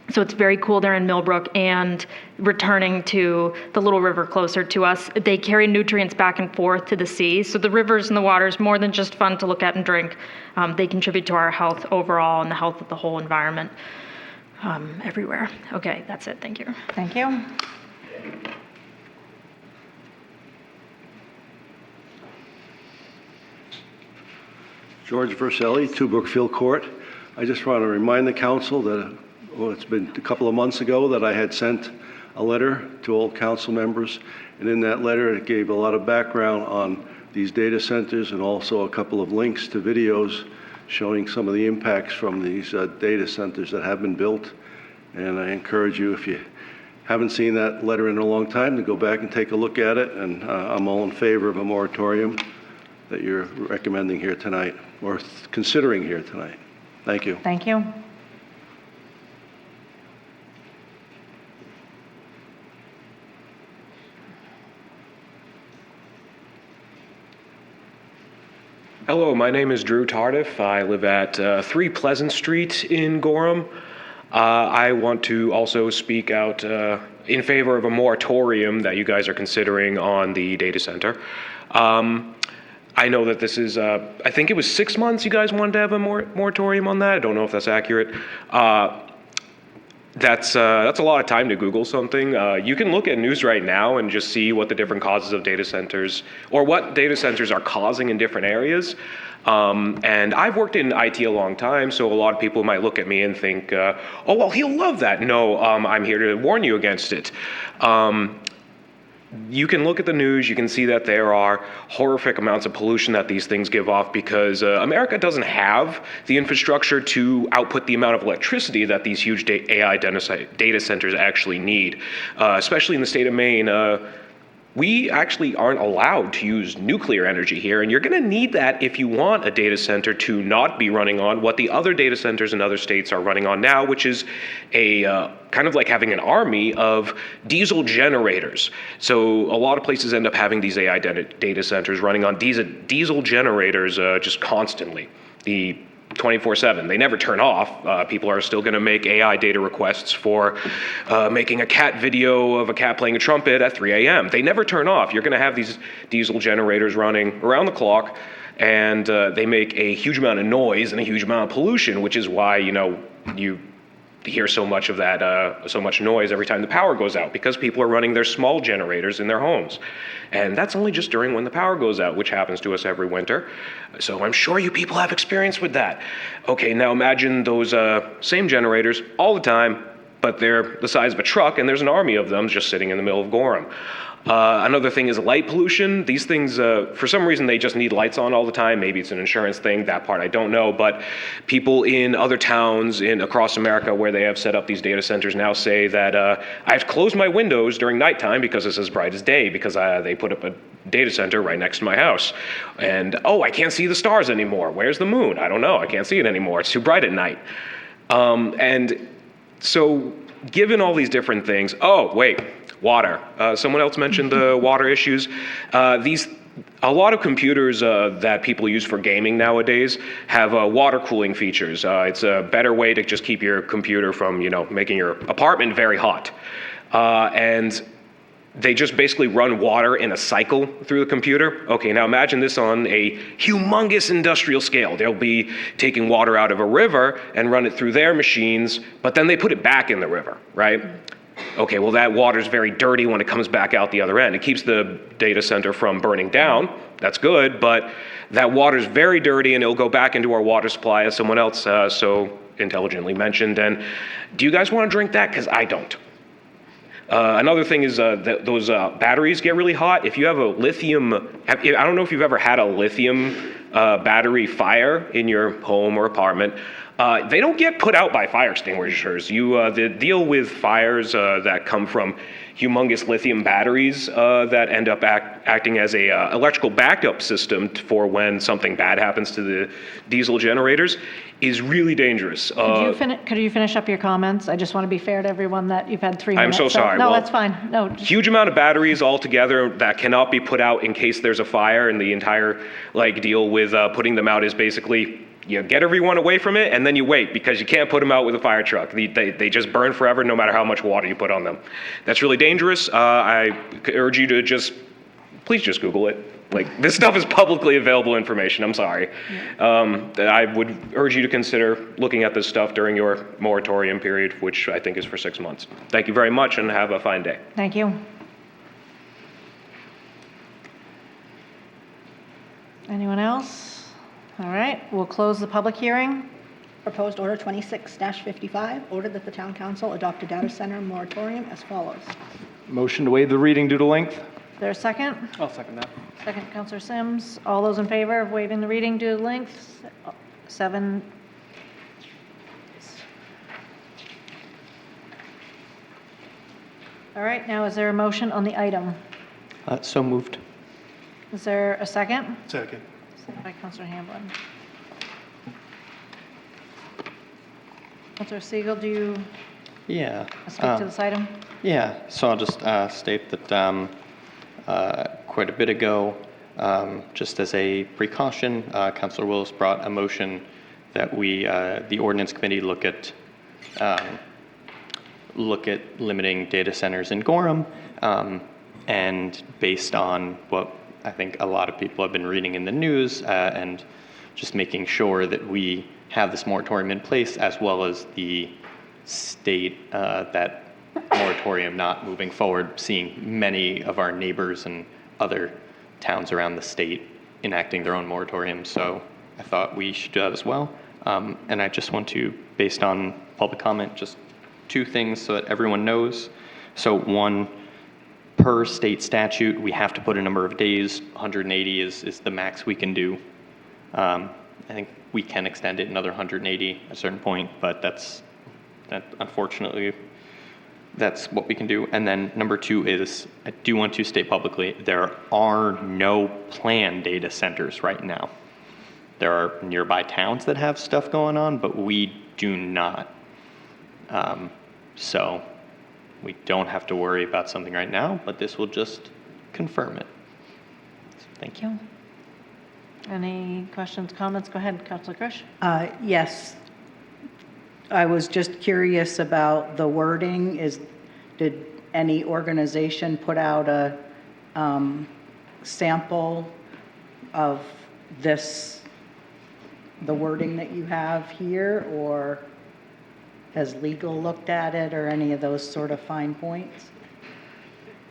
So it's very cool they're in Millbrook and returning to the little river closer to us. They carry nutrients back and forth to the sea. So the rivers and the water is more than just fun to look at and drink. They contribute to our health overall and the health of the whole environment everywhere. Okay, that's it. Thank you. Thank you. George Verselli, 2 Brookfield Court. I just want to remind the council that it's been a couple of months ago that I had sent a letter to all council members, and in that letter it gave a lot of background on these data centers and also a couple of links to videos showing some of the impacts from these data centers that have been built. And I encourage you, if you haven't seen that letter in a long time, to go back and take a look at it. And I'm all in favor of a moratorium that you're recommending here tonight, or considering here tonight. Thank you. Thank you. Hello, my name is Drew Tardif. I live at 3 Pleasant Street in Gorham. I want to also speak out in favor of a moratorium that you guys are considering on the data center. I know that this is, I think it was 6 months you guys wanted to have a moratorium on that. I don't know if that's accurate. That's a lot of time to Google something. You can look at news right now and just see what the different causes of data centers, or what data centers are causing in different areas. And I've worked in IT a long time, so a lot of people might look at me and think, oh, well, he'll love that. No, I'm here to warn you against it. You can look at the news, you can see that there are horrific amounts of pollution that these things give off because America doesn't have the infrastructure to output the amount of electricity that these huge AI data centers actually need. Especially in the state of Maine, we actually aren't allowed to use nuclear energy here, and you're going to need that if you want a data center to not be running on what the other data centers in other states are running on now, which is a kind of like having an army of diesel generators. So a lot of places end up having these AI data centers running on diesel generators just constantly. The 24/7. They never turn off. People are still going to make AI data requests for making a cat video of a cat playing a trumpet at 3 a.m. They never turn off. You're going to have these diesel generators running around the clock, and they make a huge amount of noise and a huge amount of pollution, which is why, you hear so much of that, so much noise every time the power goes out, because people are running their small generators in their homes. And that's only just during when the power goes out, which happens to us every winter. So I'm sure you people have experience with that. Okay, now imagine those same generators all the time, but they're the size of a truck, and there's an army of them just sitting in the middle of Gorham. Another thing is light pollution. These things, for some reason, they just need lights on all the time. Maybe it's an insurance thing. That part I don't know. But people in other towns across America where they have set up these data centers now say that I have to close my windows during nighttime because it's as bright as day, because they put up a data center right next to my house. And, I can't see the stars anymore. Where's the moon? I don't know. I can't see it anymore. It's too bright at night. And so given all these different things, water. Someone else mentioned the water issues. A lot of computers that people use for gaming nowadays have water cooling features. It's a better way to just keep your computer from, making your apartment very hot. And they just basically run water in a cycle through the computer. Okay, now imagine this on a humongous industrial scale. They'll be taking water out of a river and run it through their machines, but then they put it back in the river, right? Okay, well, that water's very dirty when it comes back out the other end. It keeps the data center from burning down. That's good, but that water's very dirty, and it'll go back into our water supply, as someone else so intelligently mentioned. And do you guys want to drink that? Because I don't. Another thing is that those batteries get really hot. If you have a lithium, I don't know if you've ever had a lithium battery fire in your home or apartment. They don't get put out by fire extinguishers. You deal with fires that come from humongous lithium batteries that end up acting as a electrical backup system for when something bad happens to the diesel generators is really dangerous. Could you finish up your comments? I just want to be fair to everyone that you've had 3 minutes. I'm so sorry. No, Well, that's fine. No. Huge amount of batteries altogether that cannot be put out in case there's a fire, and the entire deal with putting them out is basically you get everyone away from it, and then you wait, because you can't put them out with a fire truck. They just burn forever no matter how much water you put on them. That's really dangerous. I urge you to please just Google it. This stuff is publicly available information. I'm sorry. I would urge you to consider looking at this stuff during your moratorium period, which I think is for 6 months. Thank you very much, and have a fine day. Thank you. Anyone else? All right, we'll close the public hearing. Proposed Order 26-55, order that the Town Council adopt a data center moratorium as follows. Motion to waive the reading due to length? Is there a second? I'll second that. Second, Counselor Sims. All those in favor of waiving the reading due to length? 7. All right, now is there a motion on the item? So moved. Is there a second? Second. Second by Counselor Hamblin. Counselor Siegel, do you Yeah. speak to this item? Yeah, so I'll just state that quite a bit ago, just as a precaution, Councilor Willis brought a motion that the ordinance committee look at limiting data centers in Gorham, and based on what I think a lot of people have been reading in the news, and just making sure that we have this moratorium in place, as well as the state that moratorium not moving forward, seeing many of our neighbors and other towns around the state enacting their own moratorium. So I thought we should do that as well. And I just want to, based on public comment, just 2 things so that everyone knows. So one, per state statute, we have to put a number of days. 180 is the max we can do. I think we can extend it another 180 at a certain point, but that unfortunately that's what we can do. And then number two is, I do want to state publicly, there are no planned data centers right now. There are nearby towns that have stuff going on, but we do not. So we don't have to worry about something right now, but this will just confirm it. So thank you. Any questions, comments? Go ahead, Councilor Krish. Yes. I was just curious about the wording. Did any organization put out a sample of the wording that you have here, or has legal looked at it, or any of those sort of fine points?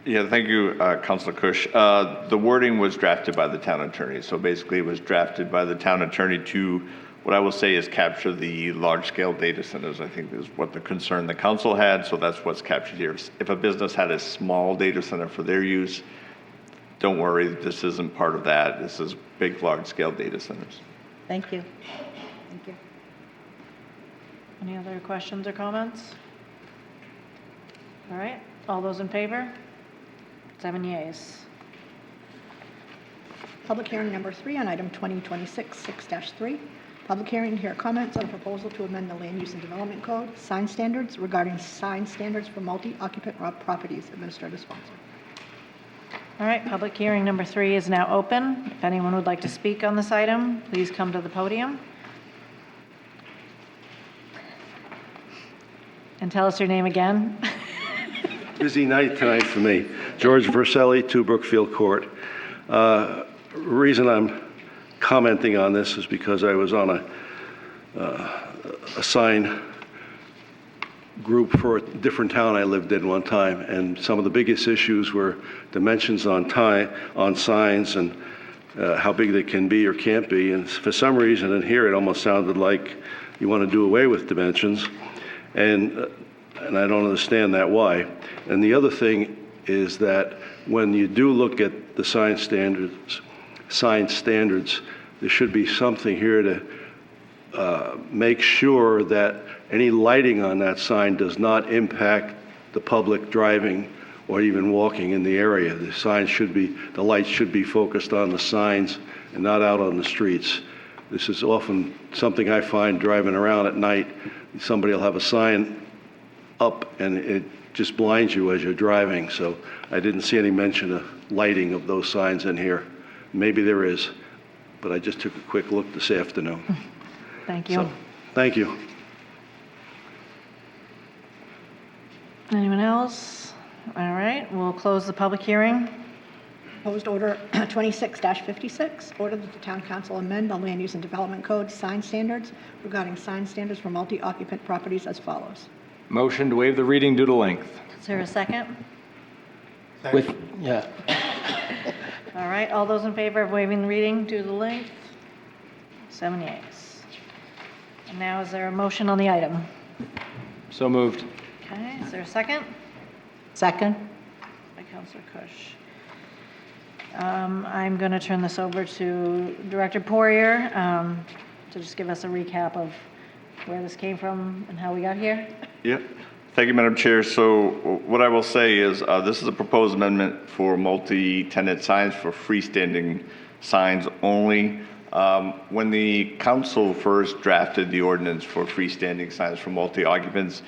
Yeah, thank you, Councilor Kush. The wording was drafted by the town attorney. So basically it was drafted by the town attorney to, what I will say is capture the large-scale data centers, I think is what the concern the council had. So that's what's captured here. If a business had a small data center for their use, don't worry, this isn't part of that. This is big, large-scale data centers. Thank you. Thank you. Any other questions or comments? All right, all those in favor? 7 yeas. Public hearing number 3 on item 2026-6-3. Public hearing to hear comments on a proposal to amend the Land Use and Development Code, sign standards regarding sign standards for multi-occupant properties, administrative sponsor. All right, public hearing number 3 is now open. If anyone would like to speak on this item, please come to the podium. And tell us your name again. Busy night tonight for me. George Verselli, 2 Brookfield Court. Reason I'm commenting on this is because I was on a sign group for a different town I lived in one time, and some of the biggest issues were dimensions on signs and how big they can be or can't be. And for some reason in here, it almost sounded like you want to do away with dimensions, and I don't understand that why. And the other thing is that when you do look at the sign standards, there should be something here to make sure that any lighting on that sign does not impact the public driving or even walking in the area. The lights should be focused on the signs and not out on the streets. This is often something I find driving around at night. Somebody will have a sign up and it just blinds you as you're driving. So I didn't see any mention of lighting of those signs in here. Maybe there is, but I just took a quick look this afternoon. Thank you. So, thank you. Anyone else? All right, we'll close the public hearing. Proposed order 26-56, order that the town council amend the Land Use and Development Code sign standards regarding sign standards for multi-occupant properties as follows. Motion to waive the reading due to length. Is there a second? Yeah. All right, all those in favor of waiving the reading due to the length? 7 yeas. And now is there a motion on the item? So moved. Okay, is there a second? Second. By Councilor Kush. I'm going to turn this over to Director Poirier to just give us a recap of where this came from and how we got here. Yeah. Thank you, Madam Chair. So what I will say is this is a proposed amendment for multi-tenant signs for freestanding signs only. When the council first drafted the ordinance for freestanding signs for multi-occupants,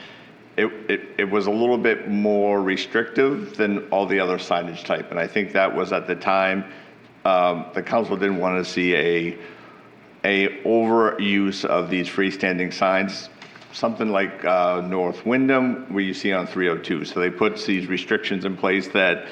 it was a little bit more restrictive than all the other signage type. And I think that was at the time, the council didn't want to see a overuse of these freestanding signs, something like North Wyndham, where you see on 302. So they put these restrictions in place that,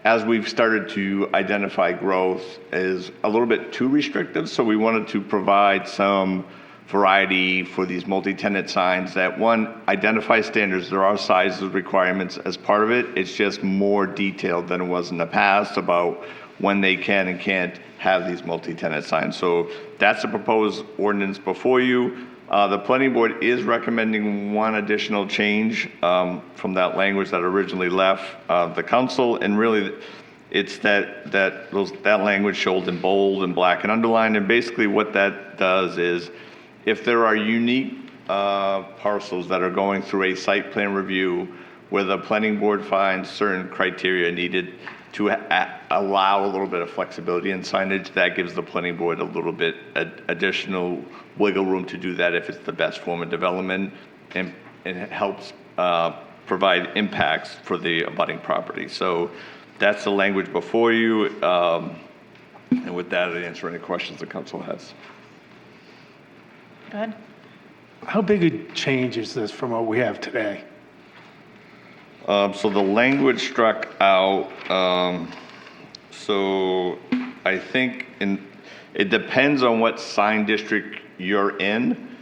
as we've started to identify growth, is a little bit too restrictive. So we wanted to provide some variety for these multi-tenant signs that, one, identify standards. There are sizes requirements as part of it. It's just more detailed than it was in the past about when they can and can't have these multi-tenant signs. So that's the proposed ordinance before you. The planning board is recommending one additional change from that language that originally left the council, and really it's that language shown in bold and black and underlined. And basically what that does is, if there are unique parcels that are going through a site plan review where the planning board finds certain criteria needed to allow a little bit of flexibility in signage, that gives the planning board a little bit additional wiggle room to do that if it's the best form of development, and it helps provide impacts for the abutting property. So that's the language before you. And with that, I'd answer any questions the council has. Go ahead. How big a change is this from what we have today? So the language struck out, so I think it depends on what sign district you're in.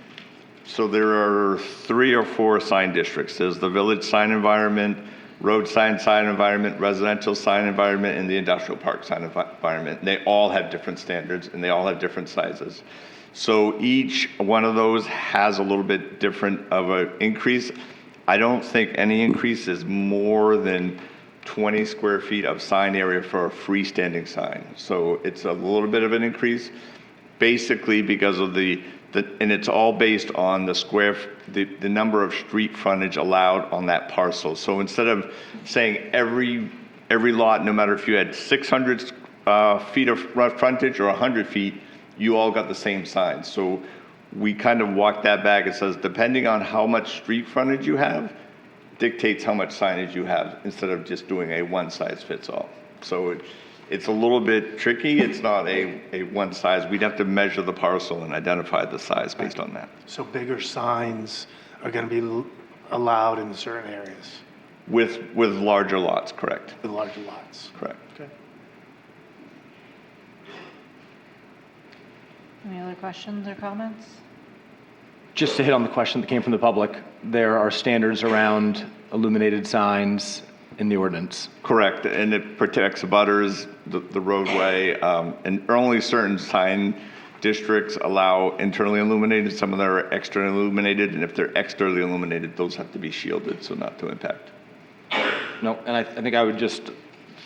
So there are 3 or 4 sign districts. There's the village sign environment, road sign environment, residential sign environment, and the industrial park sign environment. They all have different standards and they all have different sizes. So each one of those has a little bit different of an increase. I don't think any increase is more than 20 square feet of sign area for a freestanding sign. So it's a little bit of an increase, basically because of and it's all based on the number of street frontage allowed on that parcel. So instead of saying every lot, no matter if you had 600 feet of frontage or 100 feet, you all got the same sign. So we kind of walk that back. It says, depending on how much street frontage you have, dictates how much signage you have, instead of just doing a one size fits all. So it's a little bit tricky. It's not a one size. We'd have to measure the parcel and identify the size based on that. So bigger signs are going to be allowed in certain areas? With larger lots, correct. With larger lots? Correct. Okay. Any other questions or comments? Just to hit on the question that came from the public, there are standards around illuminated signs in the ordinance. Correct, and it protects abutters, the roadway, and only certain sign districts allow internally illuminated. Some of them are externally illuminated, and if they're externally illuminated, those have to be shielded, so not to impact. No, and I think I would just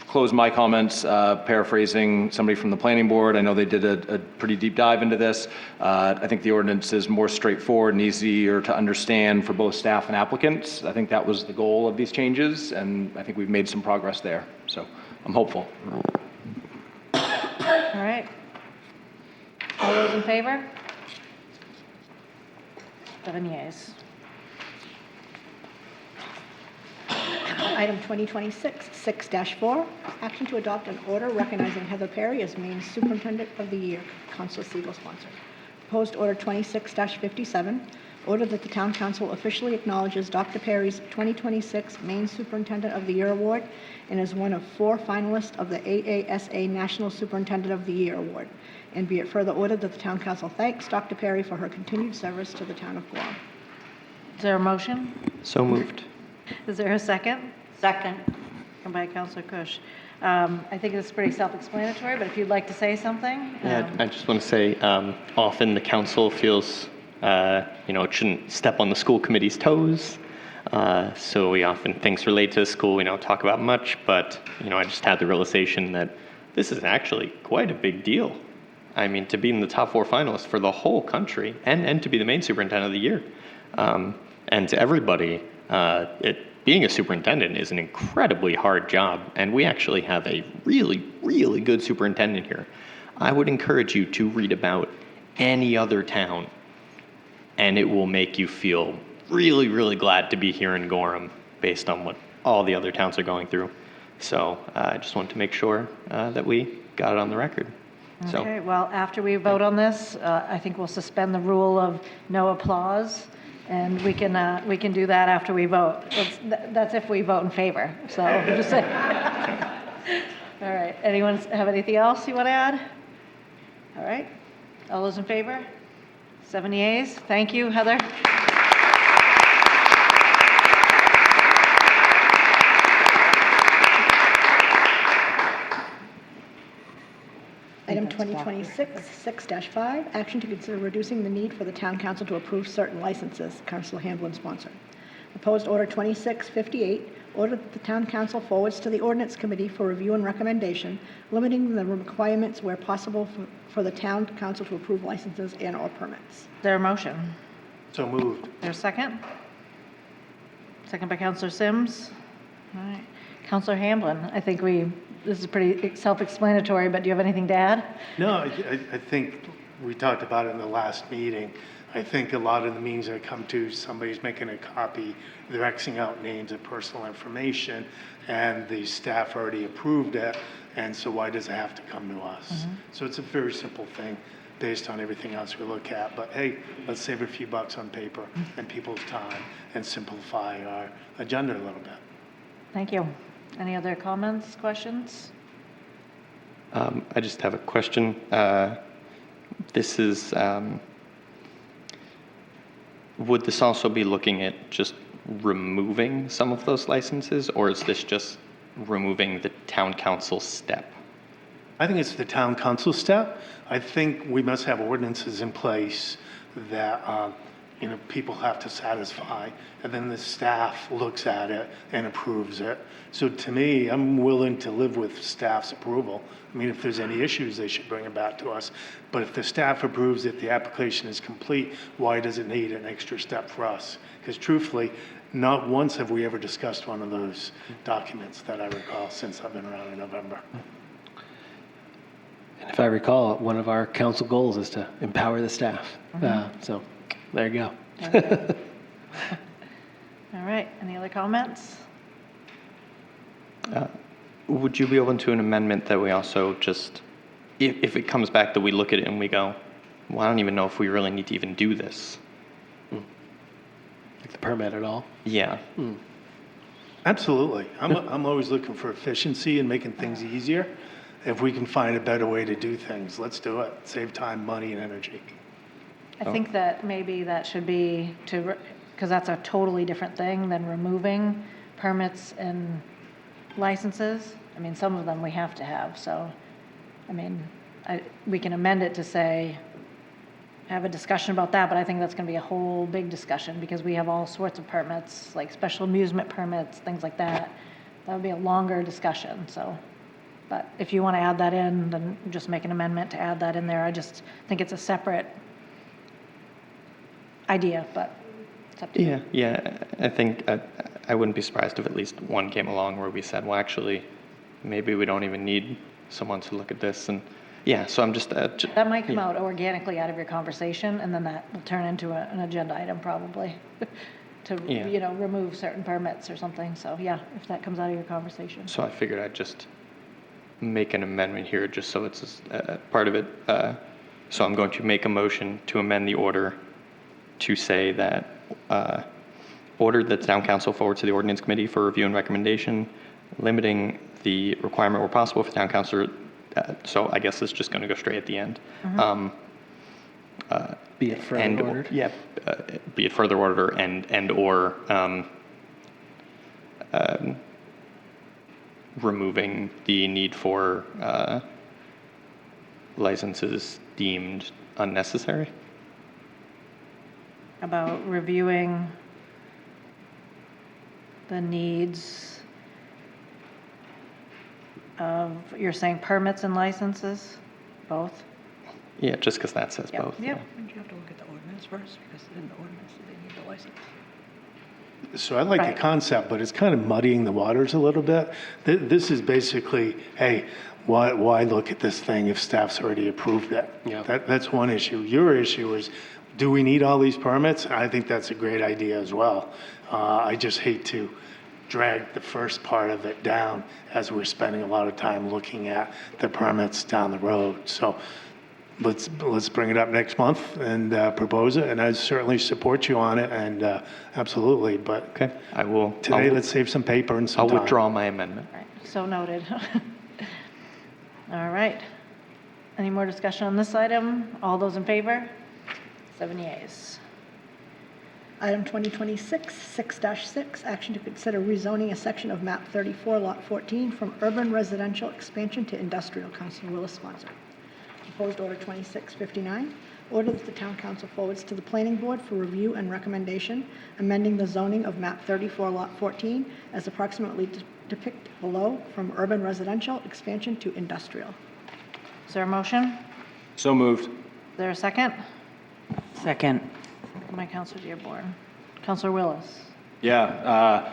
close my comments paraphrasing somebody from the planning board. I know they did a pretty deep dive into this. I think the ordinance is more straightforward and easier to understand for both staff and applicants. I think that was the goal of these changes, and I think we've made some progress there. So I'm hopeful. All right. All those in favor? 7 yeas. Item 2026, 6-4, action to adopt an order recognizing Heather Perry as Maine Superintendent of the Year, Councilor Siegel sponsored. Proposed order 26-57, order that the Town Council officially acknowledges Dr. Perry's 2026 Maine Superintendent of the Year Award and is one of 4 finalists of the AASA National Superintendent of the Year Award. And be it further ordered that the Town Council thanks Dr. Perry for her continued service to the town of Gorham. Is there a motion? So moved. Is there a second? Second. By Councilor Kush. I think it's pretty self-explanatory, but if you'd like to say something. Yeah, I just want to say, often the council feels, it shouldn't step on the school committee's toes. So we often, things related to the school, we don't talk about much, but, I just had the realization that this is actually quite a big deal. I mean, to be in the top 4 finalists for the whole country and to be the Maine Superintendent of the Year. And to everybody, being a superintendent is an incredibly hard job, and we actually have a really, really good superintendent here. I would encourage you to read about any other town, and it will make you feel really, really glad to be here in Gorham based on what all the other towns are going through. So I just wanted to make sure that we got it on the record. Okay, well, after we vote on this, I think we'll suspend the rule of no applause. And we can do that after we vote. That's if we vote in favor. So just say. All right. Anyone have anything else you want to add? All right. All those in favor? 7 yeas. Thank you, Heather. Item 2026, 6-5, action to consider reducing the need for the Town Council to approve certain licenses, Councilor Hamblin sponsored. Proposed order 2658, order that the Town Council forwards to the Ordinance Committee for review and recommendation, limiting the requirements where possible for the Town Council to approve licenses and/or permits. Is there a motion? So moved. Is there a second? second by Counselor Sims. All right. Counselor Hamblin, I think this is pretty self-explanatory, but do you have anything to add? No, I think we talked about it in the last meeting. I think a lot of the meetings I come to, somebody's making a copy, they're Xing out names of personal information, and the staff already approved it, and so why does it have to come to us? So it's a very simple thing based on everything else we look at. But hey, let's save a few bucks on paper and people's time and simplify our agenda a little bit. Thank you. Any other comments, questions? I just have a question. This is, would this also be looking at just removing some of those licenses, or is this just removing the town council step? I think it's the town council step. I think we must have ordinances in place that, people have to satisfy, and then the staff looks at it and approves it. So to me, I'm willing to live with staff's approval. I mean, if there's any issues, they should bring it back to us. But if the staff approves it, the application is complete, why does it need an extra step for us? Because truthfully, not once have we ever discussed one of those documents that I recall since I've been around in November. And if I recall, one of our council goals is to empower the staff. So there you go. All right. Any other comments? Would you be open to an amendment that we also just, if it comes back that we look at it and we go, well, I don't even know if we really need to even do this? Like the permit at all? Yeah. Absolutely. I'm always looking for efficiency and making things easier. If we can find a better way to do things, let's do it. Save time, money, and energy. I think that maybe that should be because that's a totally different thing than removing permits and licenses. I mean, some of them we have to have, so, I mean, we can amend it to say, have a discussion about that, but I think that's going to be a whole big discussion because we have all sorts of permits, like special amusement permits, things like that. That would be a longer discussion, so. But if you want to add that in, then just make an amendment to add that in there. I just think it's a separate idea, but it's up to you. Yeah. I think I wouldn't be surprised if at least one came along where we said, well, actually, maybe we don't even need someone to look at this. And yeah, so I'm just. That might come out organically out of your conversation, and then that will turn into an agenda item probably to, remove certain permits or something. So yeah, if that comes out of your conversation. So I figured I'd just make an amendment here just so it's part of it. So I'm going to make a motion to amend the order to say that order that the town council forward to the ordinance committee for review and recommendation, limiting the requirement where possible for town council. So I guess it's just going to go straight at the end. Be it further ordered? Yeah, be it further ordered and or removing the need for licenses deemed unnecessary. About reviewing the needs of, you're saying permits and licenses, both? Yeah, just because that says both. Yeah. Wouldn't you have to look at the ordinance first? Because in the ordinance, they need the license. So I like the concept, but it's kind of muddying the waters a little bit. This is basically, hey, why look at this thing if staff's already approved it? Yeah. That's one issue. Your issue is, do we need all these permits? I think that's a great idea as well. I just hate to drag the first part of it down as we're spending a lot of time looking at the permits down the road. So let's bring it up next month and propose it, and I certainly support you on it, and absolutely. But okay, I will. Today, let's save some paper and some I'll time. withdraw my amendment. Right. So noted. All right. Any more discussion on this item? All those in favor? 7 yeas. Item 2026, 6-6, action to consider rezoning a section of map 34, lot 14 from urban residential expansion to industrial. Councilor Willis, sponsor. Proposed order 2659, order that the town council forwards to the planning board for review and recommendation, amending the zoning of map 34, lot 14 as approximately depicted below from urban residential expansion to industrial. Is there a motion? So moved. Is there a second? Second. Second by Councilor Dearborn. Councilor Willis. Yeah.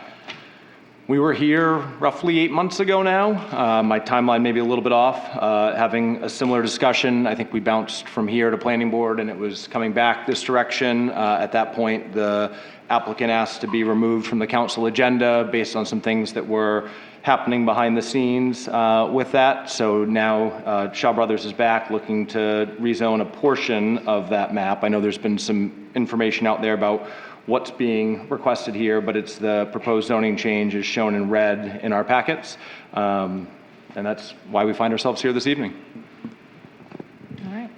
We were here roughly 8 months ago now. My timeline may be a little bit off. Having a similar discussion, I think we bounced from here to planning board and it was coming back this direction. At that point, the applicant asked to be removed from the council agenda based on some things that were happening behind the scenes with that. So now Shaw Brothers is back looking to rezone a portion of that map. I know there's been some information out there about what's being requested here, but it's the proposed zoning change is shown in red in our packets. And that's why we find ourselves here this evening. All right.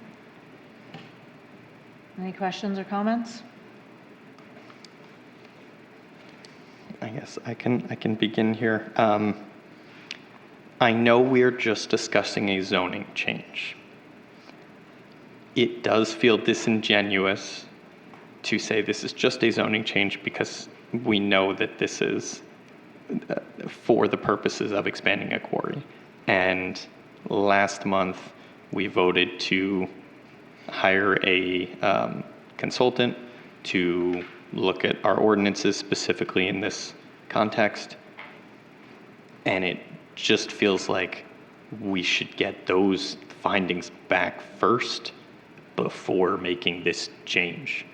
Any questions or comments? I guess I can begin here. I know we're just discussing a zoning change. It does feel disingenuous to say this is just a zoning change because we know that this is for the purposes of expanding a quarry. And last month, we voted to hire a consultant to look at our ordinances specifically in this context. And it just feels like we should get those findings back first before making this change.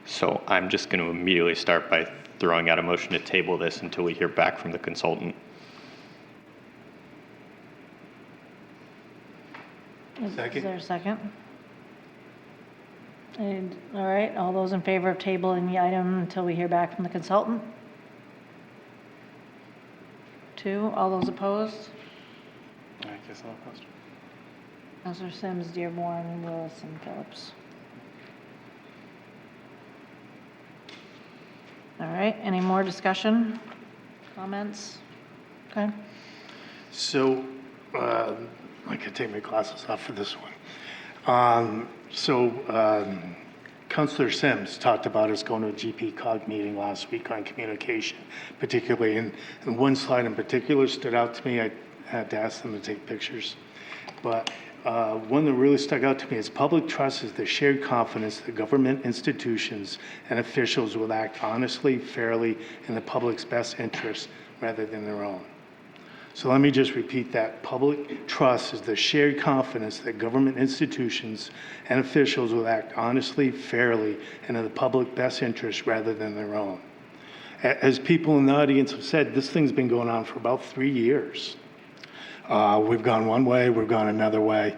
So I'm just going to immediately start by throwing out a motion to table this until we hear back from the consultant. Is there a second? And, all right, all those in favor of tabling the item until we hear back from the consultant? 2, all those opposed? I guess I'll post. Councilor Sims, Dearborn, Willis, and Phillips. All right, any more discussion, comments? Okay. So, I could take my glasses off for this one. Councilor Sims talked about us going to a GP-COG meeting last week on communication, particularly, and one slide in particular stood out to me. I had to ask them to take pictures. But one that really stuck out to me is public trust is the shared confidence that government institutions and officials will act honestly, fairly, in the public's best interest rather than their own. So let me just repeat that. Public trust is the shared confidence that government institutions and officials will act honestly, fairly, and in the public best interest rather than their own. As people in the audience have said, this thing's been going on for about 3 years. We've gone one way, we've gone another way.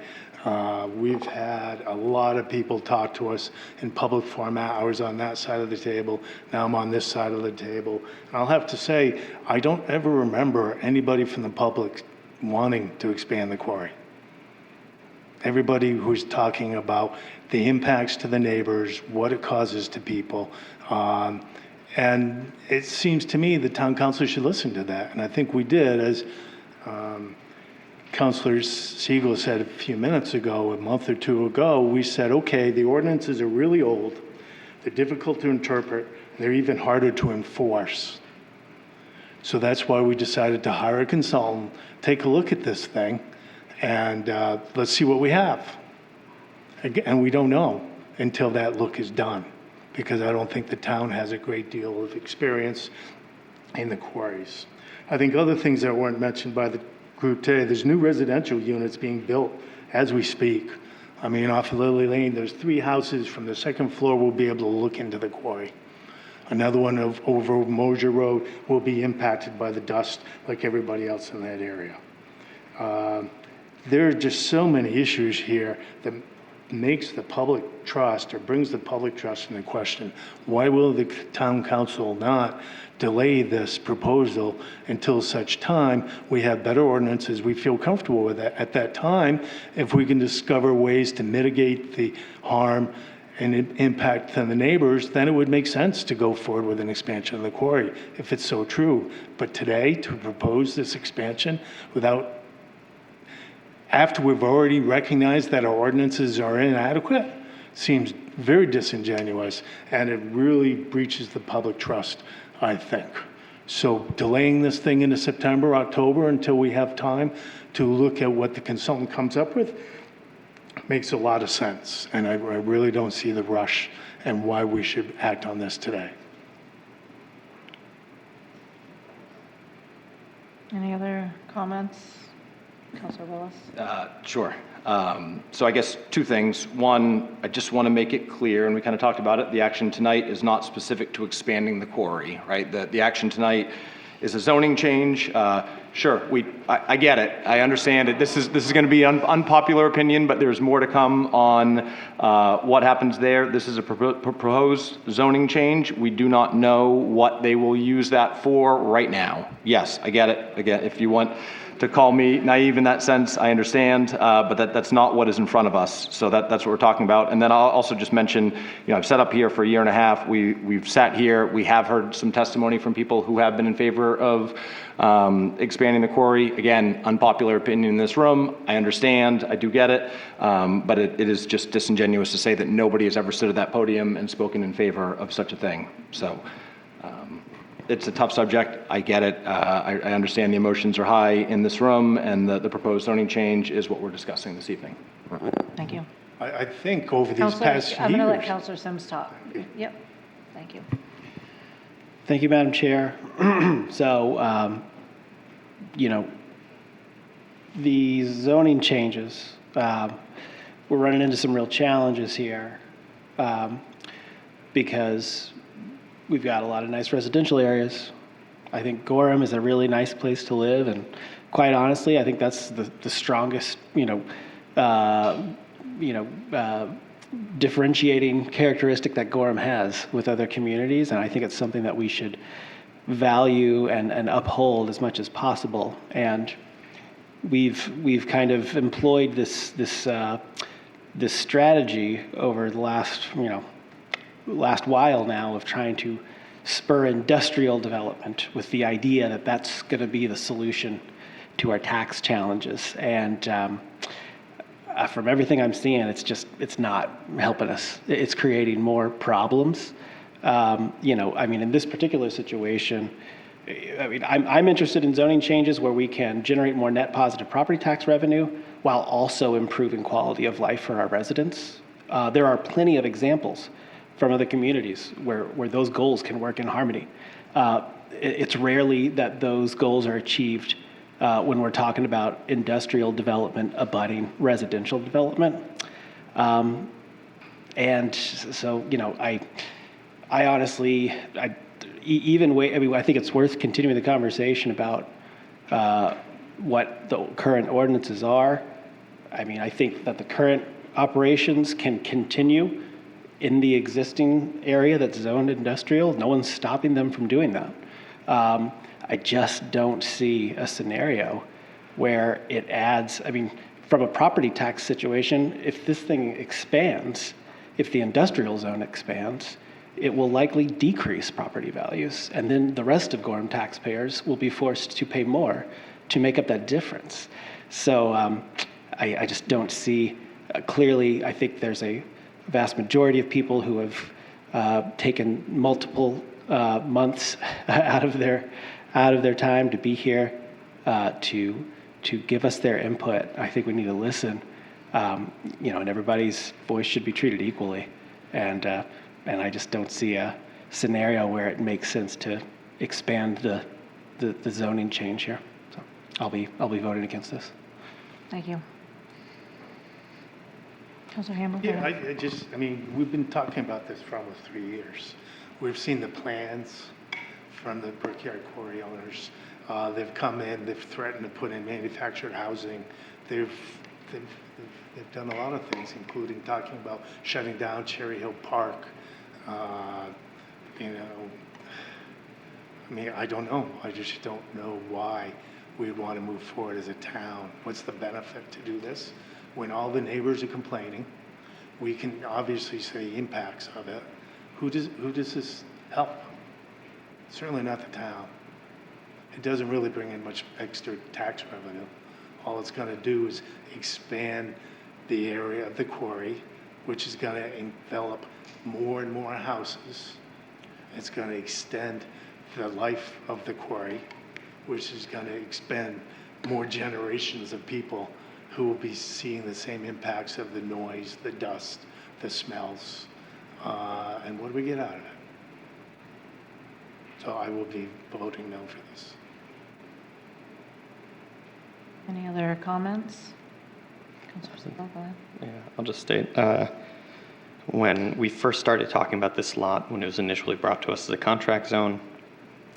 We've had a lot of people talk to us in public format. I was on that side of the table. Now I'm on this side of the table. And I'll have to say, I don't ever remember anybody from the public wanting to expand the quarry. Everybody who's talking about the impacts to the neighbors, what it causes to people. And it seems to me the town council should listen to that. And I think we did, as Councilor Siegel said a few minutes ago, a month or 2 ago, we said, okay, the ordinances are really old, they're difficult to interpret, they're even harder to enforce. So that's why we decided to hire a consultant, take a look at this thing, and let's see what we have. And we don't know until that look is done, because I don't think the town has a great deal of experience in the quarries. I think other things that weren't mentioned by the group today, there's new residential units being built as we speak. I mean, off of Lily Lane, there's 3 houses from the second floor will be able to look into the quarry. Another one over Mosier Road will be impacted by the dust like everybody else in that area. There are just so many issues here that makes the public trust or brings the public trust into question. Why will the town council not delay this proposal until such time we have better ordinances we feel comfortable with it? At that time, if we can discover ways to mitigate the harm and impact on the neighbors, then it would make sense to go forward with an expansion of the quarry, if it's so true. But today, to propose this expansion after we've already recognized that our ordinances are inadequate, seems very disingenuous, and it really breaches the public trust, I think. So delaying this thing into September, October, until we have time to look at what the consultant comes up with, makes a lot of sense, and I really don't see the rush and why we should act on this today. Any other comments? Councilor Willis? Sure. So I guess two things. One, I just want to make it clear, and we kind of talked about it, the action tonight is not specific to expanding the quarry, right? The action tonight is a zoning change. Sure, I get it. I understand it. This is going to be an unpopular opinion, but there's more to come on what happens there. This is a proposed zoning change. We do not know what they will use that for right now. Yes, I get it. Again, if you want to call me naive in that sense, I understand, but that's not what is in front of us. So that's what we're talking about. And then I'll also just mention, I've sat up here for a year and a half. We've sat here. We have heard some testimony from people who have been in favor of expanding the quarry. Again, unpopular opinion in this room. I understand. I do get it. But it is just disingenuous to say that nobody has ever stood at that podium and spoken in favor of such a thing. So it's a tough subject. I get it. I understand the emotions are high in this room, and the proposed zoning change is what we're discussing this evening. Thank you. I think over these Counselor, past few I'm going to let years, Councilor Sims talk. Yep. Thank you. Thank you, Madam Chair. So, the zoning changes, we're running into some real challenges here because we've got a lot of nice residential areas. I think Gorham is a really nice place to live, and quite honestly, I think that's the strongest, differentiating characteristic that Gorham has with other communities, and I think it's something that we should value and uphold as much as possible. And we've kind of employed this strategy over the last while now of trying to spur industrial development with the idea that that's going to be the solution to our tax challenges. And from everything I'm seeing, it's not helping us. It's creating more problems. In this particular situation, I'm interested in zoning changes where we can generate more net positive property tax revenue while also improving quality of life for our residents. There are plenty of examples from other communities where those goals can work in harmony. It's rarely that those goals are achieved when we're talking about industrial development abutting residential development. I honestly, I think it's worth continuing the conversation about what the current ordinances are. I think that the current operations can continue in the existing area that's zoned industrial. No one's stopping them from doing that. I just don't see a scenario where it adds, from a property tax situation, if this thing expands, if the industrial zone expands, it will likely decrease property values. And then the rest of Gorham taxpayers will be forced to pay more to make up that difference. So I just don't see, clearly, I think there's a vast majority of people who have taken multiple months out of their time to be here to give us their input. I think we need to listen, and everybody's voice should be treated equally. And I just don't see a scenario where it makes sense to expand the zoning change here. So I'll be voting against this. Thank you. Councilor Hamblin? Yeah, we've been talking about this for almost 3 years. We've seen the plans from the Brickyard Quarry owners. They've come in, they've threatened to put in manufactured housing. They've done a lot of things, including talking about shutting down Cherry Hill Park. I don't know. I just don't know why we want to move forward as a town. What's the benefit to do this? When all the neighbors are complaining, we can obviously see impacts of it. Who does this help? Certainly not the town. It doesn't really bring in much extra tax revenue. All it's going to do is expand the area of the quarry, which is going to envelop more and more houses. It's going to extend the life of the quarry, which is going to expend more generations of people who will be seeing the same impacts of the noise, the dust, the smells, and what do we get out of it? So I will be voting no for this. Any other comments? Councilor Siegel, go ahead. Yeah, I'll just state, when we first started talking about this lot, when it was initially brought to us as a contract zone,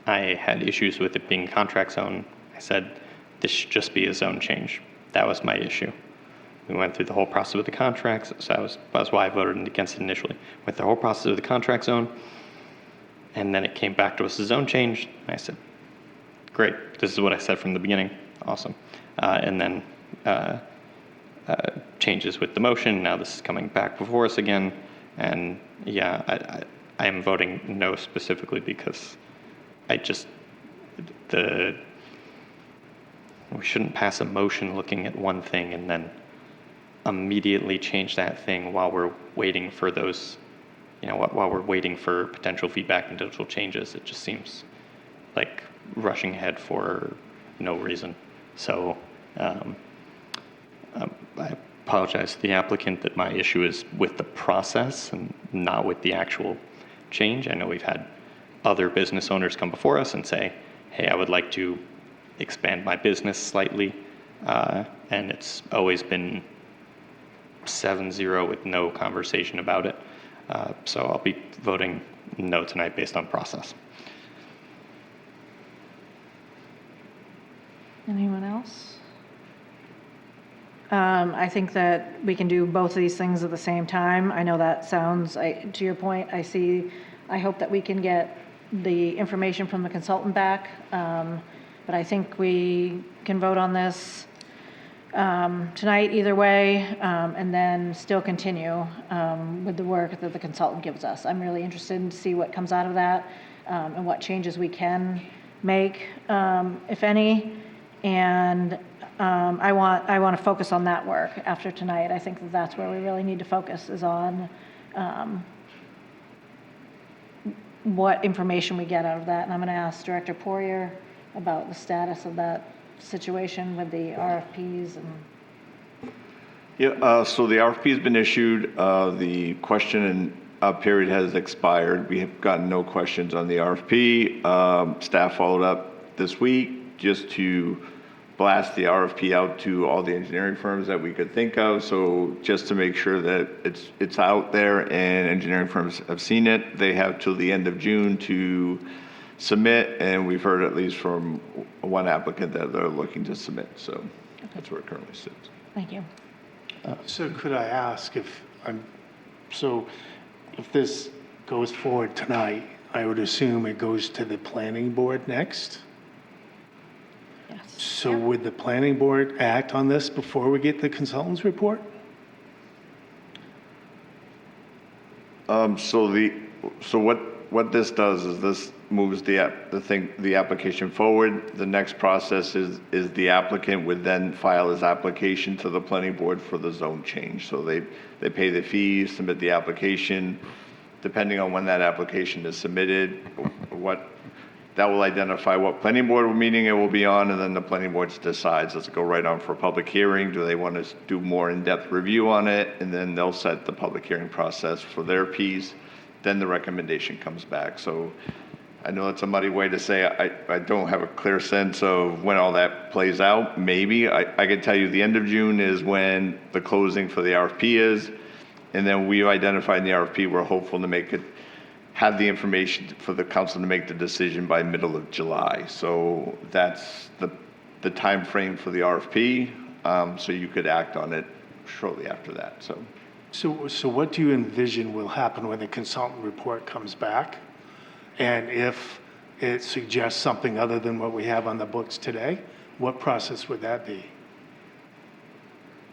I had issues with it being a contract zone. I said, this should just be a zone change. That was my issue. We went through the whole process with the contracts, so that's why I voted against it initially. Went through the whole process with the contract zone, and then it came back to us as zone change. And I said, great, this is what I said from the beginning, awesome. And then changes with the motion, now this is coming back before us again, and yeah, I am voting no specifically because we shouldn't pass a motion looking at one thing and then immediately change that thing while we're waiting for those, while we're waiting for potential feedback and potential changes. It just seems like rushing ahead for no reason. So I apologize to the applicant that my issue is with the process and not with the actual change. I know we've had other business owners come before us and say, hey, I would like to expand my business slightly, and it's always been 7-0 with no conversation about it. So I'll be voting no tonight based on process. Anyone else? I think that we can do both of these things at the same time. I know that sounds, to your point, I hope that we can get the information from the consultant back, but I think we can vote on this tonight either way, and then still continue with the work that the consultant gives us. I'm really interested to see what comes out of that, and what changes we can make, if any, and I want to focus on that work after tonight. I think that's where we really need to focus, is on what information we get out of that. And I'm going to ask Director Poirier about the status of that situation with the RFPs. Yeah, so the RFP has been issued. The question and period has expired. We have gotten no questions on the RFP. Staff followed up this week just to blast the RFP out to all the engineering firms that we could think of. So just to make sure that it's out there and engineering firms have seen it, they have till the end of June to submit, and we've heard at least from one applicant that they're looking to submit. So that's where it currently sits. Thank you. So could I ask if this goes forward tonight, I would assume it goes to the planning board next? Yes. So would the planning board act on this before we get the consultant's report? So what this does is this moves the application forward. The next process is the applicant would then file his application to the planning board for the zone change. So they pay the fees, submit the application. Depending on when that application is submitted, that will identify what planning board meeting it will be on, and then the planning board decides, does it go right on for a public hearing? Do they want to do more in-depth review on it? And then they'll set the public hearing process for their piece. Then the recommendation comes back. So I know it's a muddy way to say I don't have a clear sense of when all that plays out. Maybe I can tell you the end of June is when the closing for the RFP is, and then we identified in the RFP, we're hopeful to have the information for the council to make the decision by middle of July. So that's the time frame for the RFP. So you could act on it shortly after that. So what do you envision will happen when the consultant report comes back? And if it suggests something other than what we have on the books today, what process would that be?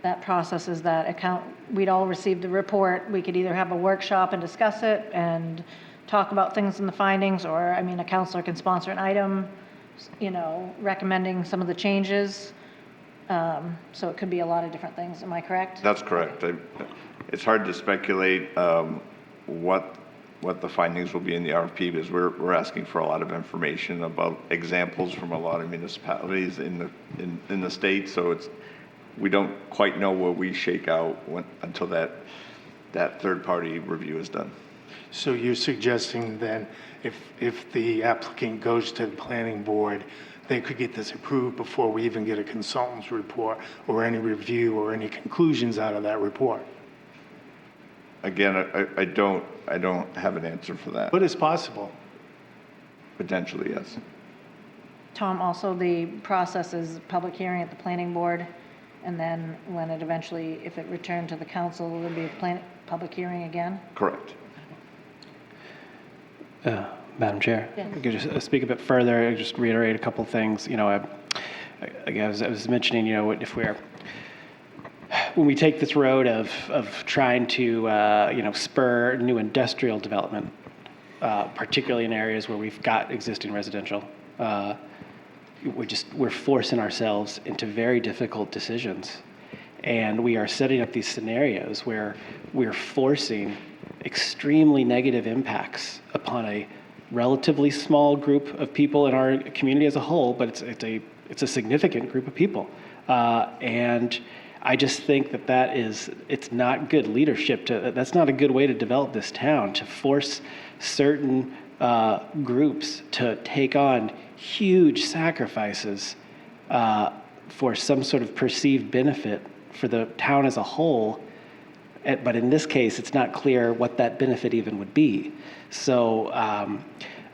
That process is that we'd all receive the report. We could either have a workshop and discuss it and talk about things in the findings, or, a counselor can sponsor an item, recommending some of the changes. So it could be a lot of different things. Am I correct? That's correct. It's hard to speculate what the findings will be in the RFP, because we're asking for a lot of information about examples from a lot of municipalities in the state. So we don't quite know where we shake out until that third-party review is done. So you're suggesting then, if the applicant goes to the planning board, they could get this approved before we even get a consultant's report or any review or any conclusions out of that report? Again, I don't have an answer for that. But it's possible. Potentially, yes. Tom, also the process is public hearing at the planning board, and then when it eventually, if it returned to the council, will there be a public hearing again? Correct. Madam Chair, Yeah. I could just speak a bit further, just reiterate a couple of things. You know, I was mentioning, you know, when we take this road of trying to, you know, spur new industrial development, particularly in areas where we've got existing residential, we're forcing ourselves into very difficult decisions. And we are setting up these scenarios where we're forcing extremely negative impacts upon a relatively small group of people in our community as a whole, but it's a significant group of people. And I just think it's not good leadership. That's not a good way to develop this town, to force certain groups to take on huge sacrifices for some sort of perceived benefit for the town as a whole. But in this case, it's not clear what that benefit even would be. So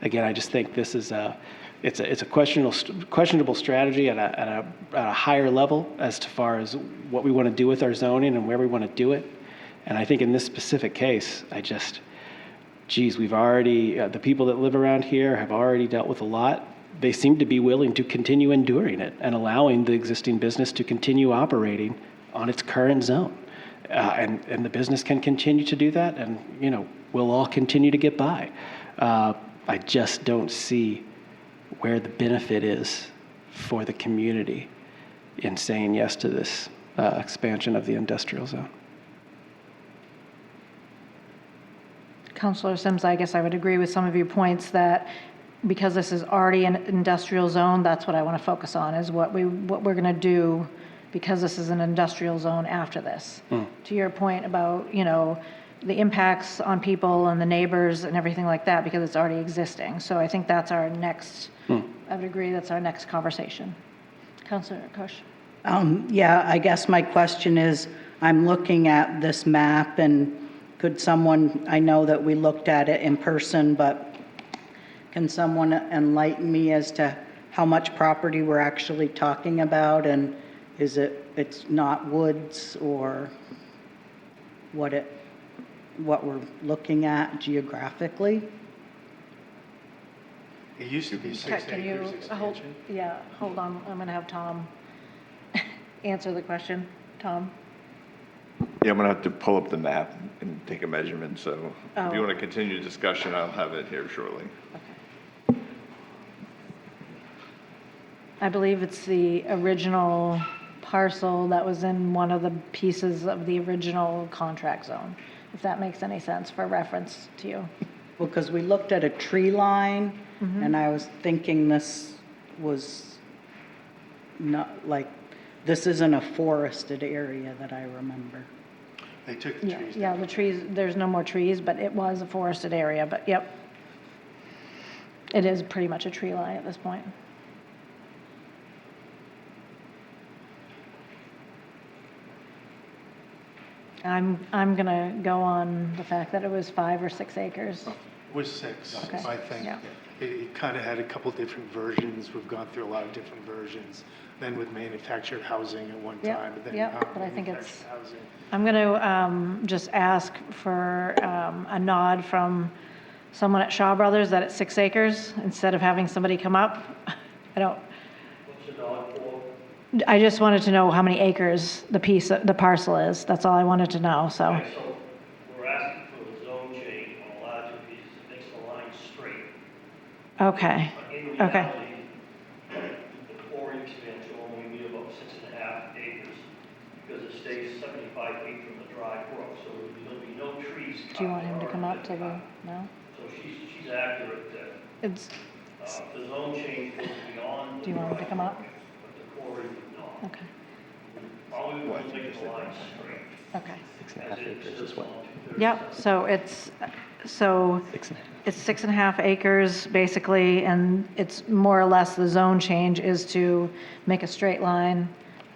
again, I just think this is it's a questionable strategy at a higher level as far as what we want to do with our zoning and where we want to do it. And I think in this specific case, we've already, the people that live around here have already dealt with a lot. They seem to be willing to continue enduring it and allowing the existing business to continue operating on its current zone. And the business can continue to do that, and, you know, we'll all continue to get by. I just don't see where the benefit is for the community in saying yes to this expansion of the industrial zone. Councilor Sims, I guess I would agree with some of your points that because this is already an industrial zone, that's what I want to focus on, is what we're going to do because this is an industrial zone after this. To your point about, you know, the impacts on people and the neighbors and everything like that, because it's already existing. So I think that's our next, I would agree, that's our next conversation. Councilor Kush. Yeah, I guess my question is, I'm looking at this map, and could someone, I know that we looked at it in person, but can someone enlighten me as to how much property we're actually talking about, and it's not woods, or what we're looking at geographically? It used to be 6 Can acres you expansion. hold on, I'm going to have Tom answer the question. Tom? Yeah, I'm going to have to pull up the map and take a measurement, so if you Oh. want to continue the discussion, I'll have it here shortly. I believe it's the original parcel that was in one of the pieces of the original contract zone, if that makes any sense for reference to you. Well, because we looked at a tree line, and I was thinking this was not, like, this isn't a forested area that I remember. They took the trees Yeah, down. the trees, there's no more trees, but it was a forested area, but yep. It is pretty much a tree line at this point. I'm gonna go on the fact that it was 5 or 6 acres. It was 6, Okay. I think. Yeah. It kind of had a couple different versions. We've gone through a lot of different versions. Then with manufactured housing at one Yep, time, but then yep, not but I think it's- manufactured housing. I'm gonna just ask for a nod from someone at Shaw Brothers that it's 6 acres, instead of having somebody come up. I just wanted to know how many acres the parcel is. That's all I wanted to know, so. Okay, so we're asking for the zone change on a larger piece that makes the line straight. Okay, But in okay. reality, the quarry expansion will only be about 6.5 acres because it stays 75 feet from the dry brook, so there'll be no trees. Do you want him to come up to the, no? So she's accurate that It's, the zone change goes beyond the do you want him to come up? but the quarry would not. Okay. All we want to make the line straight. Okay. 6.5 acres is what? Yep, so it's 6.5 acres, basically, and it's more or less the zone change is to make a straight line,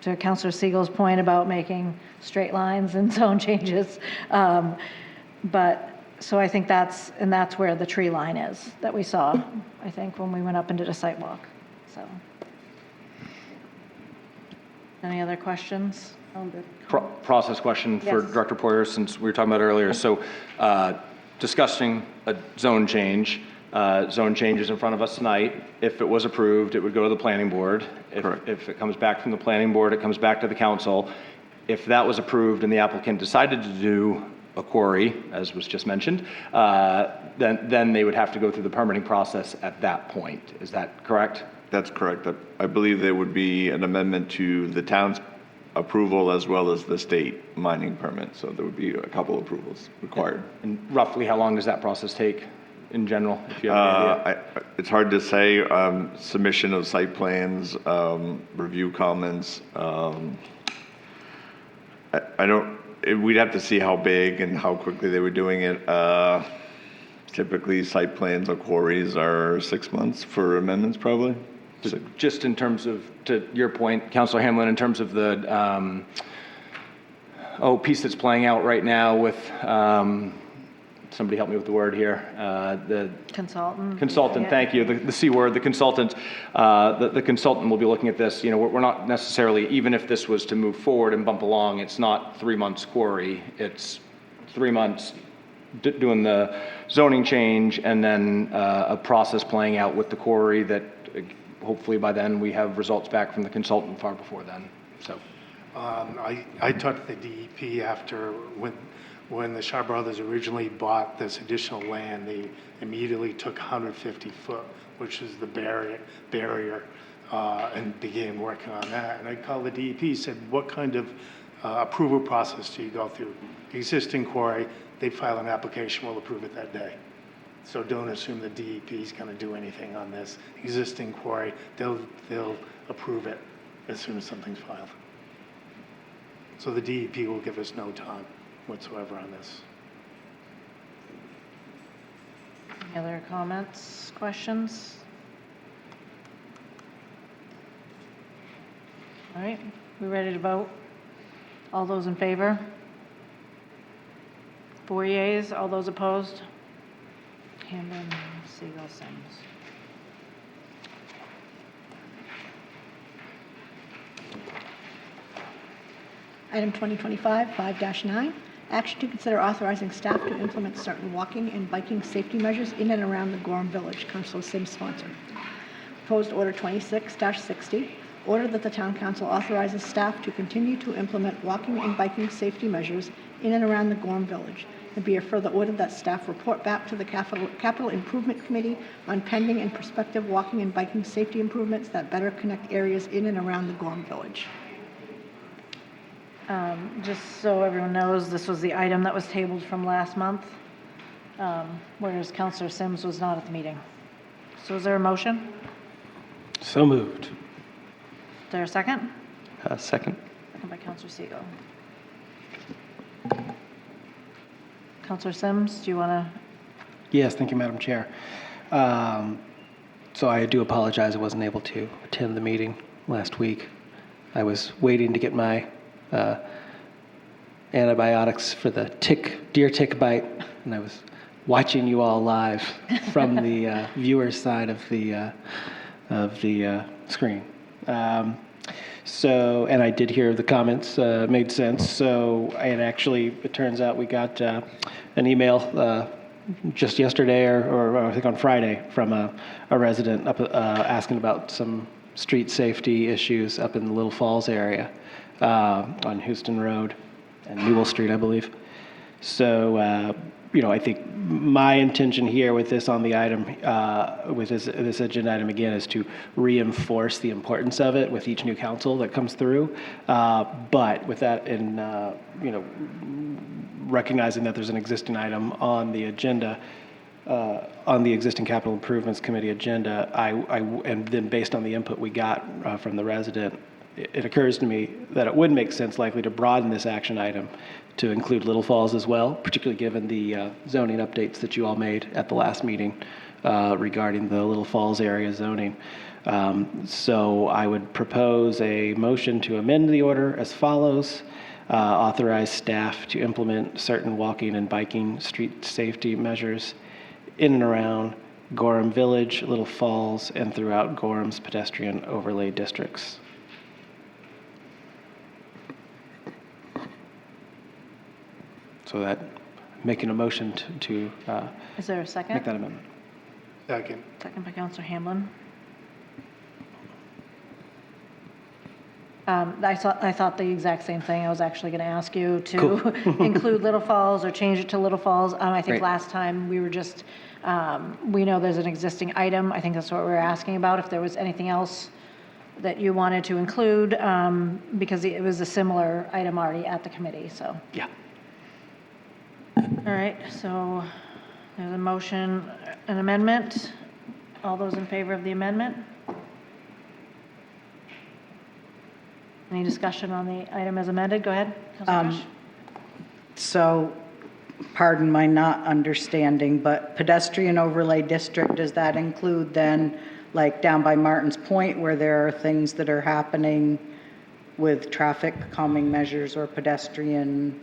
to Councilor Siegel's point about making straight lines and zone changes. But, so I think that's where the tree line is that we saw, I think, when we went up and did a site walk, so. Any other questions? Process question for Yes. Director Poyer, since we were talking about earlier. So discussing a zone change is in front of us tonight. If it was approved, it would go to the planning board. If it comes back from the planning board, it comes back to the council. If that was approved and the applicant decided to do a quarry, as was just mentioned, then they would have to go through the permitting process at that point. Is that correct? That's correct. I believe there would be an amendment to the town's approval as well as the state mining permit. So there would be a couple approvals required. And roughly how long does that process take in general, if you have any idea? It's hard to say. Submission of site plans, review comments. We'd have to see how big and how quickly they were doing it. Typically, site plans or quarries are 6 months for amendments, probably. Just in terms of, to your point, Councilor Hamlin, in terms of the piece that's playing out right now with, somebody help me with the word here, the Consultant. Yeah. Thank you, the C word, the consultant. The consultant will be looking at this. You know, we're not necessarily, even if this was to move forward and bump along, it's not 3 months quarry. It's 3 months doing the zoning change and then a process playing out with the quarry that hopefully by then we have results back from the consultant far before then. So, I talked to the DEP after when the Shaw Brothers originally bought this additional land, they immediately took 150 foot, which is the barrier, and began working on that. And I called the DEP, said, what kind of approval process do you go through? Existing quarry, they file an application, we'll approve it that day. So don't assume the DEP is going to do anything on this. Existing quarry, they'll approve it as soon as something's filed. So the DEP will give us no time whatsoever on this. Any other comments, questions? All right, we ready to vote? All those in favor? 4 yeas, all those opposed? Hamlin, Siegel, Sims. Item 2025, 5-9, action to consider authorizing staff to implement certain walking and biking safety measures in and around the Gorham Village. Councilor Sims sponsor. Proposed order 26-60, order that the town council authorizes staff to continue to implement walking and biking safety measures in and around the Gorham Village. And be it further ordered that staff report back to the Capital Improvement Committee on pending and prospective walking and biking safety improvements that better connect areas in and around the Gorham Village. Just so everyone knows, this was the item that was tabled from last month, whereas Councilor Sims was not at the meeting. So is there a motion? So moved. Is there a second? Second. Second by Councilor Siegel. Councilor Sims, do you want to? Yes, thank you, Madam Chair. So I do apologize I wasn't able to attend the meeting last week. I was waiting to get my antibiotics for the deer tick bite, and I was watching you all live from the viewer's side of the screen. And I did hear the comments, made sense. So, and actually, it turns out we got an email just yesterday, or I think on Friday, from a resident up asking about some street safety issues up in the Little Falls area on Houston Road and Newell Street, I believe. So, I think my intention here with this on the item, with this agenda item again, is to reinforce the importance of it with each new council that comes through. But with that in, recognizing that there's an existing item on the agenda, on the existing Capital Improvements Committee agenda, and then based on the input we got from the resident, it occurs to me that it would make sense likely to broaden this action item to include Little Falls as well, particularly given the zoning updates that you all made at the last meeting regarding the Little Falls area zoning. So I would propose a motion to amend the order as follows. Authorize staff to implement certain walking and biking street safety measures in and around Gorham Village, Little Falls, and throughout Gorham's pedestrian overlay districts. So that, making a motion to Is there a second? make that amendment. Second. Second by Counselor Hamblin. I thought the exact same thing. I was actually going to ask you to include Little Falls or change it to Little Falls. I think Great. last time we were just, we know there's an existing item. I think that's what we were asking about, if there was anything else that you wanted to include, because it was a similar item already at the committee, so. Yeah. All right, so there's a motion, an amendment. All those in favor of the amendment? Any discussion on the item as amended? Go ahead, Councilor Fish. So, pardon my not understanding, but pedestrian overlay district, does that include then, like down by Martin's Point, where there are things that are happening with traffic calming measures or pedestrian?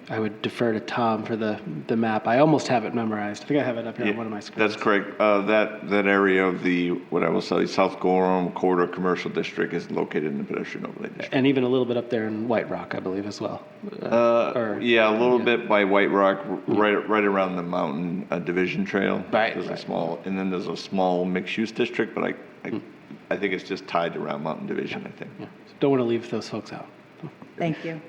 I would defer to Tom for the map. I almost have it memorized. I think I have it up here on one of my screens. That's correct. That area of the, what I will say, South Gorham Corridor Commercial District is located in the pedestrian overlay district. And even a little bit up there in White Rock, I believe, as well. Yeah, a little bit by White Rock, right around the Mountain Division Trail. Right. There's a small, and then there's a small mixed-use district, but I think it's just tied around Mountain Division, I think. Yeah. Don't want to leave those folks out. Thank you.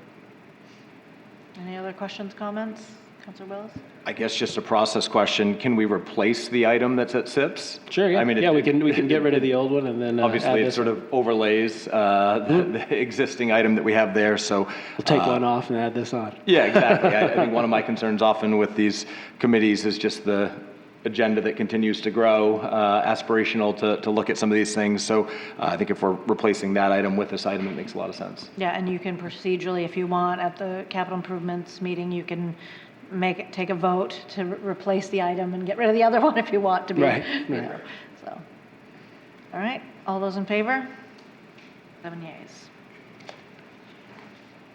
Any other questions, comments? Councilor Willis? I guess just a process question. Can we replace the item that's at SIPS? Sure, yeah. I mean, we can get rid of the old one and then obviously add it this sort one. of overlays the existing item that we have there, so. We'll take one off and add this on. Yeah, exactly. I think one of my concerns often with these committees is just the agenda that continues to grow, aspirational to look at some of these things. So I think if we're replacing that item with this item, it makes a lot of sense. Yeah, and you can procedurally, if you want, at the capital improvements meeting, you can take a vote to replace the item and get rid of the other one if you want to be. Right, you right. know, so. All right, all those in favor? 7 yeas.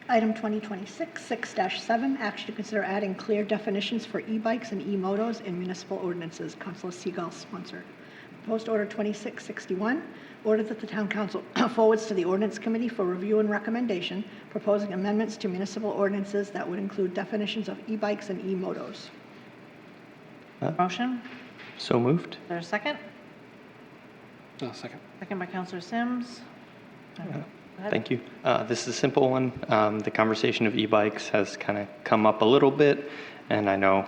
Item 2026-6-7, action to consider adding clear definitions for e-bikes and e-motos in municipal ordinances. Councilor Seagull sponsored. Proposed Order 2661, order that the Town Council forwards to the Ordinance Committee for review and recommendation, proposing amendments to municipal ordinances that would include definitions of e-bikes and e-motos. Motion? So moved. Is there a second? Oh, second. Second by Councilor Sims. Go ahead. Thank you. This is a simple one. The conversation of e-bikes has kind of come up a little bit, and I know,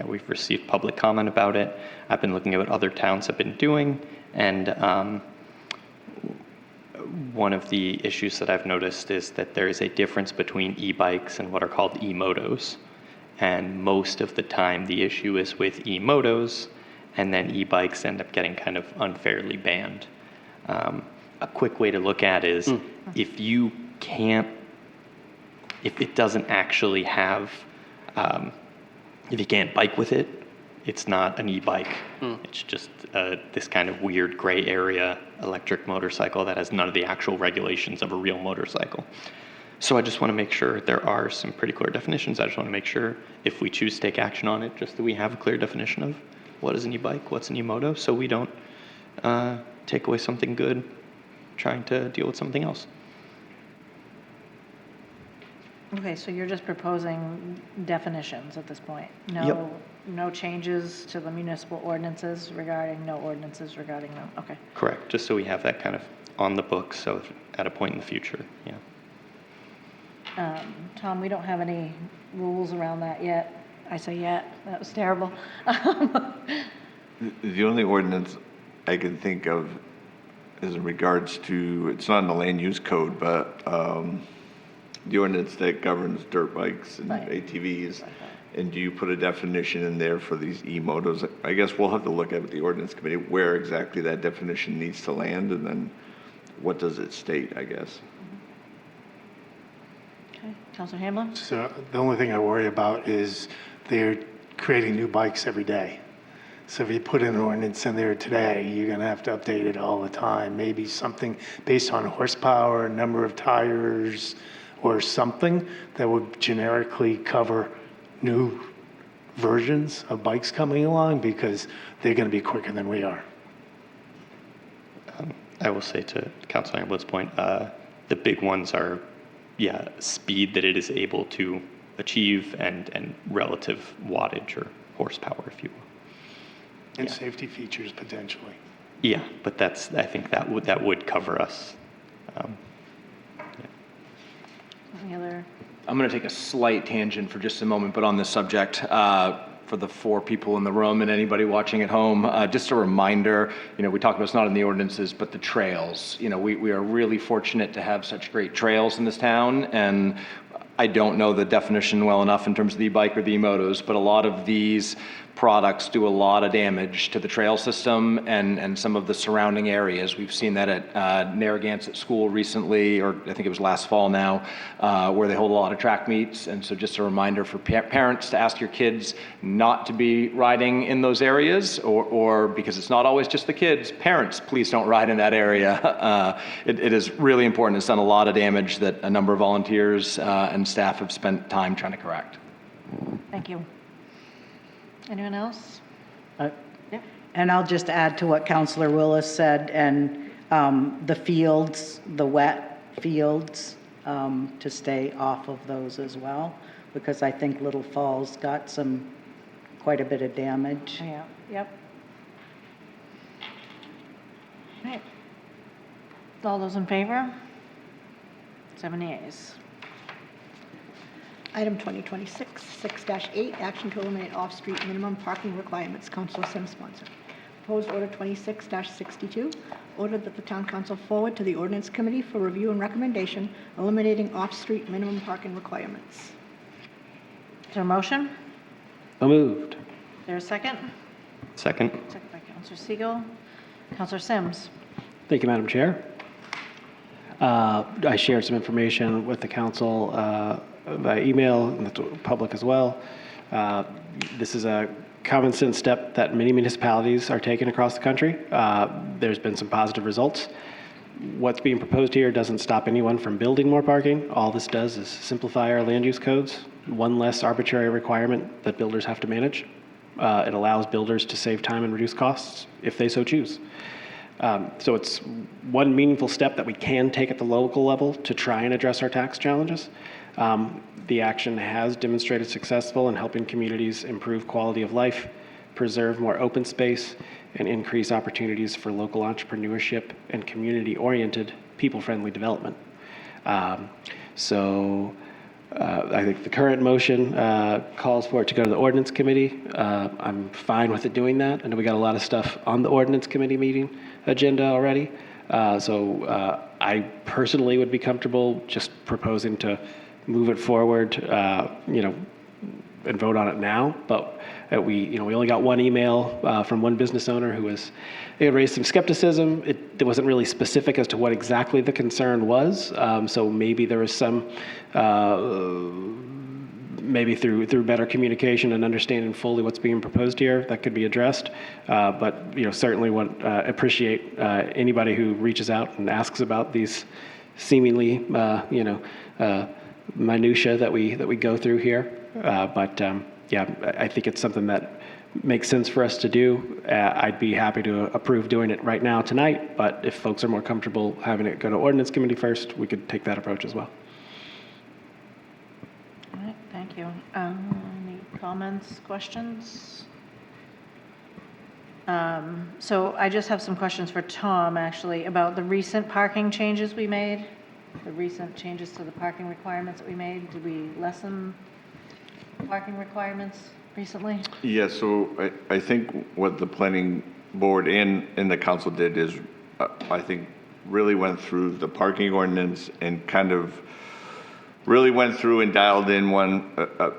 we've received public comment about it. I've been looking at what other towns have been doing, and one of the issues that I've noticed is that there is a difference between e-bikes and what are called e-motos. And most of the time, the issue is with e-motos, and then e-bikes end up getting kind of unfairly banned. A quick way to look at is if it doesn't actually have, if you can't bike with it, it's not an e-bike. It's just this kind of weird gray area electric motorcycle that has none of the actual regulations of a real motorcycle. So I just want to make sure there are some pretty clear definitions. I just want to make sure if we choose to take action on it, just that we have a clear definition of what is an e-bike, what's an e-moto, so we don't take away something good trying to deal with something else. Okay, so you're just proposing definitions at this point? Yep. No changes to the municipal ordinances regarding, no ordinances regarding them? Okay. Correct, just so we have that kind of on the books, so at a point in the future, yeah. Tom, we don't have any rules around that yet. I say yet, that was terrible. The only ordinance I can think of is in regards to, it's not in the land use code, but the ordinance that governs dirt bikes and ATVs. And do you put a definition in there for these e-motos? I guess we'll have to look at with the ordinance committee where exactly that definition needs to land, and then what does it state, I guess. Okay, Counselor Hamblin? So the only thing I worry about is they're creating new bikes every day. So if you put an ordinance in there today, you're going to have to update it all the time. Maybe something based on horsepower, number of tires, or something that would generically cover new versions of bikes coming along, because they're going to be quicker than we are. I will say to Councilor Amblett's point, the big ones are, speed that it is able to achieve and relative wattage or horsepower, if you will. And safety features potentially. Yeah, but I think that would cover us. Any other? I'm going to take a slight tangent for just a moment, but on this subject, for the 4 people in the room and anybody watching at home, just a reminder, we talk about it's not in the ordinances, but the trails. We are really fortunate to have such great trails in this town, and I don't know the definition well enough in terms of the e-bike or the e-motos, but a lot of these products do a lot of damage to the trail system and some of the surrounding areas. We've seen that at Narragansett School recently, or I think it was last fall now, where they hold a lot of track meets. And so just a reminder for parents to ask your kids not to be riding in those areas, or because it's not always just the kids, parents, please don't ride in that area. It is really important. It's done a lot of damage that a number of volunteers and staff have spent time trying to correct. Thank you. Anyone else? And I'll just add to what Councilor Willis said, and the fields, the wet fields, to stay off of those as well, because I think Little Falls got quite a bit of damage. Yeah, yep. Right. All those in favor? 7 yeas. Item 2026-6-8, action to eliminate off-street minimum parking requirements. Councilor Sims sponsor. Proposed order 26-62, order that the town council forward to the ordinance committee for review and recommendation, eliminating off-street minimum parking requirements. Is there a motion? So moved. Is there a second? Second. Second by Councilor Siegel. Councilor Sims. Thank you, Madam Chair. I shared some information with the council by email and the public as well. This is a common sense step that many municipalities are taking across the country. There's been some positive results. What's being proposed here doesn't stop anyone from building more parking. All this does is simplify our land use codes, one less arbitrary requirement that builders have to manage. It allows builders to save time and reduce costs if they so choose. So it's one meaningful step that we can take at the local level to try and address our tax challenges. The action has demonstrated successful in helping communities improve quality of life, preserve more open space, and increase opportunities for local entrepreneurship and community-oriented, people-friendly development. So I think the current motion calls for it to go to the ordinance committee. I'm fine with it doing that. I know we got a lot of stuff on the ordinance committee meeting agenda already. So I personally would be comfortable just proposing to move it forward, and vote on it now. But we only got one email from one business owner who had raised some skepticism. It wasn't really specific as to what exactly the concern was. So maybe there was some, maybe through better communication and understanding fully what's being proposed here, that could be addressed. But certainly would appreciate anybody who reaches out and asks about these seemingly minutia that we go through here. I think it's something that makes sense for us to do. I'd be happy to approve doing it right now tonight, but if folks are more comfortable having it go to ordinance committee first, we could take that approach as well. All right, thank you. Any comments, questions? So I just have some questions for Tom, actually, about the recent parking changes we made, the recent changes to the parking requirements that we made. Did we lessen parking requirements recently? Yeah, so I think what the planning board and the council did is, I think, really went through the parking ordinance and kind of really went through and dialed in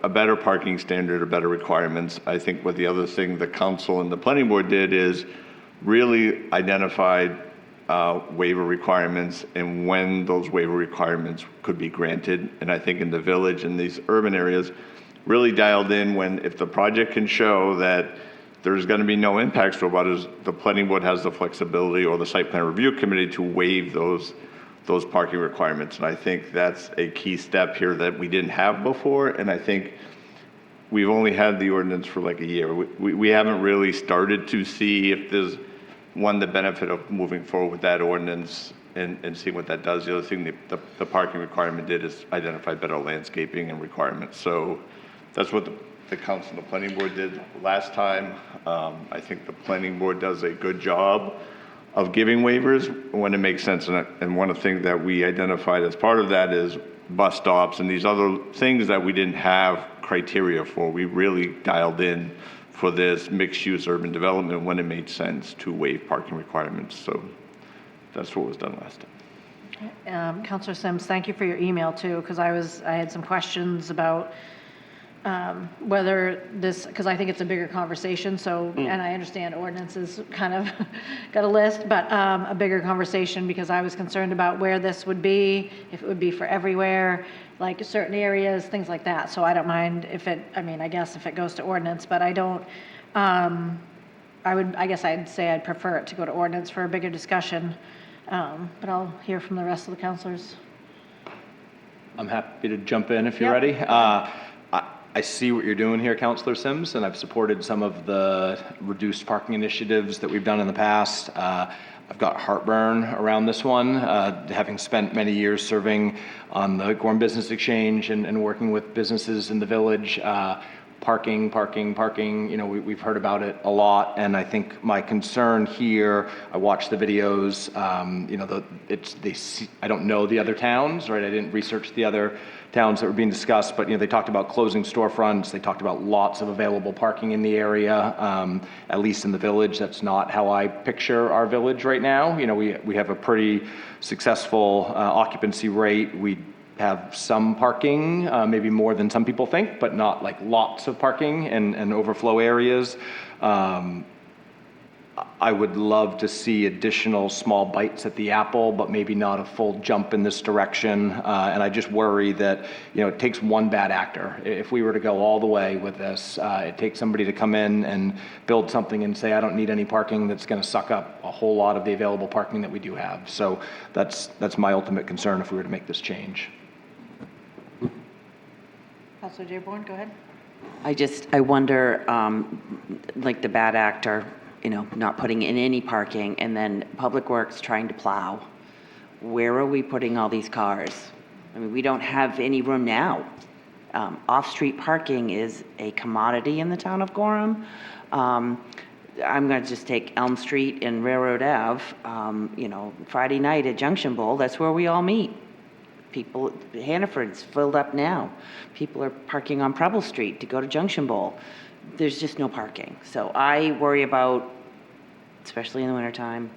a better parking standard or better requirements. I think what the other thing the council and the planning board did is really identified waiver requirements and when those waiver requirements could be granted. And I think in the village and these urban areas, really dialed in when if the project can show that there's going to be no impacts to abutters, the planning board has the flexibility or the site plan review committee to waive those parking requirements. And I think that's a key step here that we didn't have before. And I think we've only had the ordinance for like a year. We haven't really started to see if there's the benefit of moving forward with that ordinance and see what that does. The other thing the parking requirement did is identify better landscaping and requirements. So that's what the council and the planning board did last time. I think the planning board does a good job of giving waivers when it makes sense. And one of the things that we identified as part of that is bus stops and these other things that we didn't have criteria for. We really dialed in for this mixed-use urban development when it made sense to waive parking requirements. So that's what was done last time. Councilor Sims, thank you for your email too, because I had some questions about whether this, because I think it's a bigger conversation, so, and I understand ordinances kind of got a list, but a bigger conversation because I was concerned about where this would be, if it would be for everywhere, like certain areas, things like that. So I don't mind if it, I guess if it goes to ordinance, but I don't, I guess I'd say I'd prefer it to go to ordinance for a bigger discussion, but I'll hear from the rest of the councilors. I'm happy to jump in if you're ready. I see what you're doing here, Councilor Sims, and I've supported some of the reduced parking initiatives that we've done in the past. I've got heartburn around this one, having spent many years serving on the Gorham Business Exchange and working with businesses in the village. Parking, we've heard about it a lot, and I think my concern here, I watched the videos, I don't know the other towns, right? I didn't research the other towns that were being discussed, but they talked about closing storefronts, they talked about lots of available parking in the area, at least in the village. That's not how I picture our village right now. We have a pretty successful occupancy rate. We have some parking, maybe more than some people think, but not like lots of parking and overflow areas. I would love to see additional small bites at the apple, but maybe not a full jump in this direction. And I just worry that, it takes one bad actor. If we were to go all the way with this, it takes somebody to come in and build something and say, I don't need any parking, that's going to suck up a whole lot of the available parking that we do have. So that's my ultimate concern if we were to make this change. Councilor Dearborn, go ahead. I wonder, like the bad actor, not putting in any parking, and then Public Works trying to plow. Where are we putting all these cars? We don't have any room now. Off-street parking is a commodity in the town of Gorham. I'm going to just take Elm Street and Railroad Ave. Friday night at Junction Bowl, that's where we all meet. People, Hannaford's filled up now. People are parking on Preble Street to go to Junction Bowl. There's just no parking. So I worry about, especially in the wintertime,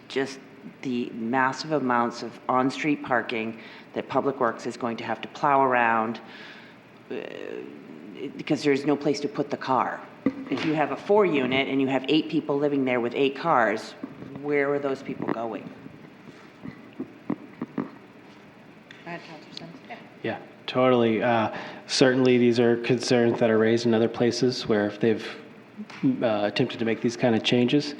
just the massive amounts of on-street parking that Public Works is going to have to plow around because there's no place to put the car. If you have a 4-unit and you have 8 people living there with 8 cars, where are those people going? Go ahead, Councilor Sims. Yeah, totally. Certainly, these are concerns that are raised in other places where if they've attempted to make these kind of changes.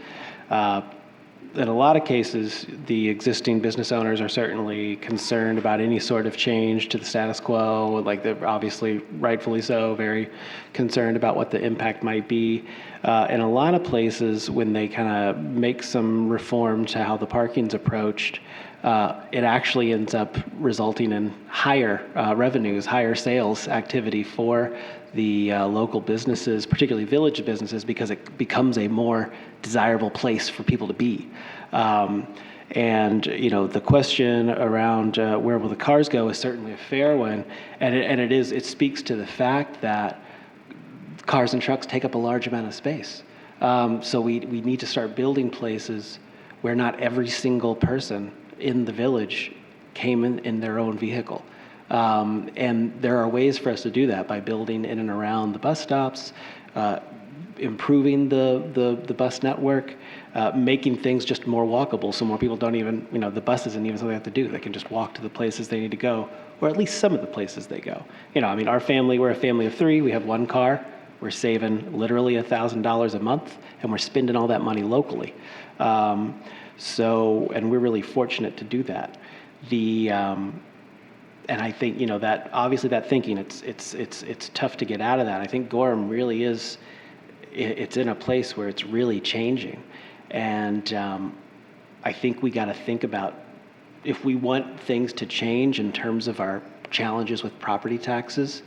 In a lot of cases, the existing business owners are certainly concerned about any sort of change to the status quo. Like they're obviously, rightfully so, very concerned about what the impact might be. In a lot of places, when they kind of make some reform to how the parking's approached, it actually ends up resulting in higher revenues, higher sales activity for the local businesses, particularly village businesses, because it becomes a more desirable place for people to be. And the question around where will the cars go is certainly a fair one, and it speaks to the fact that cars and trucks take up a large amount of space. So we need to start building places where not every single person in the village came in their own vehicle. And there are ways for us to do that by building in and around the bus stops, improving the bus network, making things just more walkable so more people don't even, the bus isn't even something they have to do. They can just walk to the places they need to go, or at least some of the places they go. Our family, we're a family of 3. We have 1 car. We're saving literally $1,000 a month, and we're spending all that money locally. And we're really fortunate to do that. And I think, that obviously that thinking, it's tough to get out of that. I think Gorham really is, it's in a place where it's really changing. And I think we got to think about, if we want things to change in terms of our challenges with property taxes,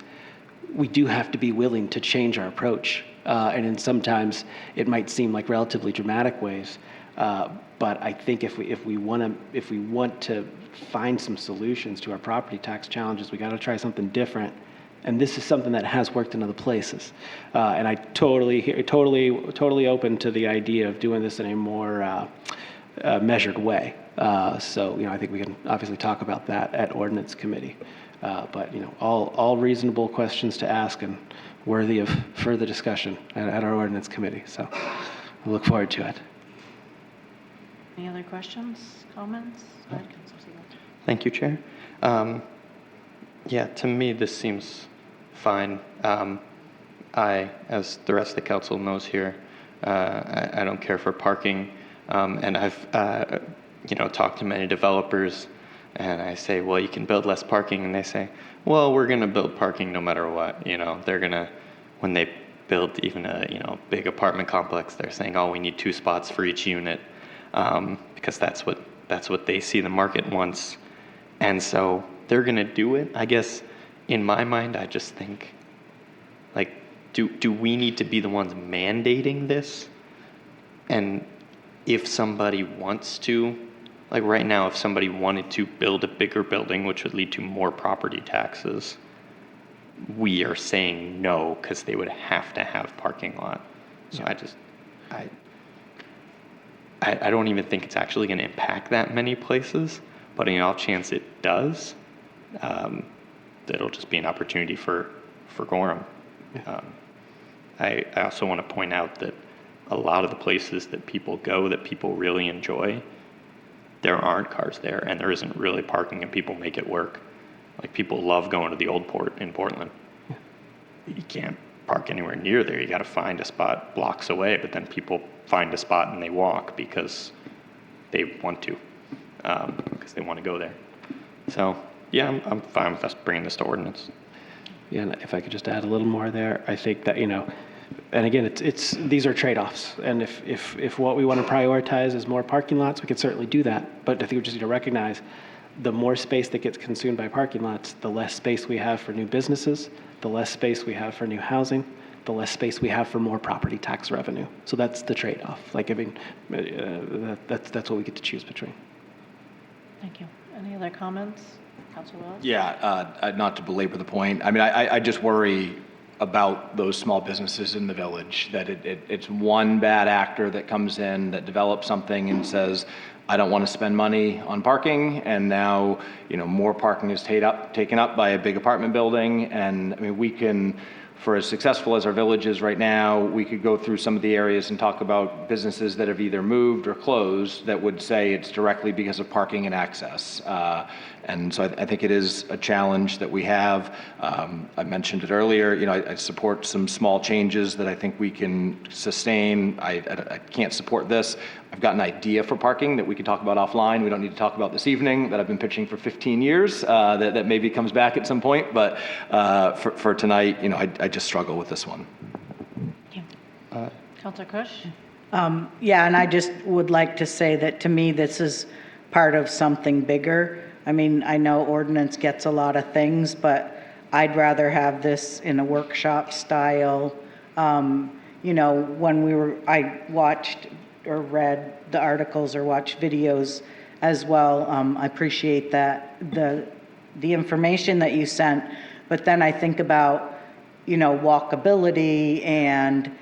we do have to be willing to change our approach. And in sometimes it might seem like relatively dramatic ways. But I think if we want to find some solutions to our property tax challenges, we got to try something different. And this is something that has worked in other places. And I totally open to the idea of doing this in a more measured way. I think we can obviously talk about that at ordinance committee. But all reasonable questions to ask and worthy of further discussion at our ordinance committee. So I look forward to it. Any other questions, comments? Go ahead, Councilor Siebel. Thank you, Chair. To me, this seems fine. I, as the rest of the council knows here, I don't care for parking. And I've, talked to many developers, and I say, well, you can build less parking. And they say, well, we're going to build parking no matter what. They're going to, when they build even a, big apartment complex, they're saying, oh, we need 2 spots for each unit. Because that's what they see the market wants. And so they're going to do it. I guess in my mind, I just think, do we need to be the ones mandating this? And if somebody wants to, right now, if somebody wanted to build a bigger building, which would lead to more property taxes, we are saying no because they would have to have parking lot. So I don't even think it's actually going to impact that many places, but in all chance it does, that'll just be an opportunity for Gorham. I also want to point out that a lot of the places that people go that people really enjoy, there aren't cars there and there isn't really parking and people make it work. People love going to the Old Port in Portland. You can't park anywhere near there. You got to find a spot blocks away, but then people find a spot and they walk because they want to, because they want to go there. So I'm fine with us bringing this to ordinance. Yeah, and if I could just add a little more there, I think that, and again, these are trade-offs. And if what we want to prioritize is more parking lots, we can certainly do that. But I think we just need to recognize the more space that gets consumed by parking lots, the less space we have for new businesses, the less space we have for new housing, the less space we have for more property tax revenue. So that's the trade-off. That's what we get to choose between. Thank you. Any other comments? Councilor Wells? Yeah, not to belabor the point. I just worry about those small businesses in the village, that it's one bad actor that comes in, that develops something and says, I don't want to spend money on parking, and now, more parking is taken up by a big apartment building. And we can, for as successful as our village is right now, we could go through some of the areas and talk about businesses that have either moved or closed that would say it's directly because of parking and access. And so I think it is a challenge that we have. I mentioned it earlier, I support some small changes that I think we can sustain. I can't support this. I've got an idea for parking that we could talk about offline. We don't need to talk about this evening, that I've been pitching for 15 years, that maybe comes back at some point. But for tonight, I just struggle with this one. Councilor Kush? And I just would like to say that to me, this is part of something bigger. I know ordinance gets a lot of things, but I'd rather have this in a workshop style. When I watched or read the articles or watched videos as well, I appreciate that, the information that you sent, but then I think about, walkability, and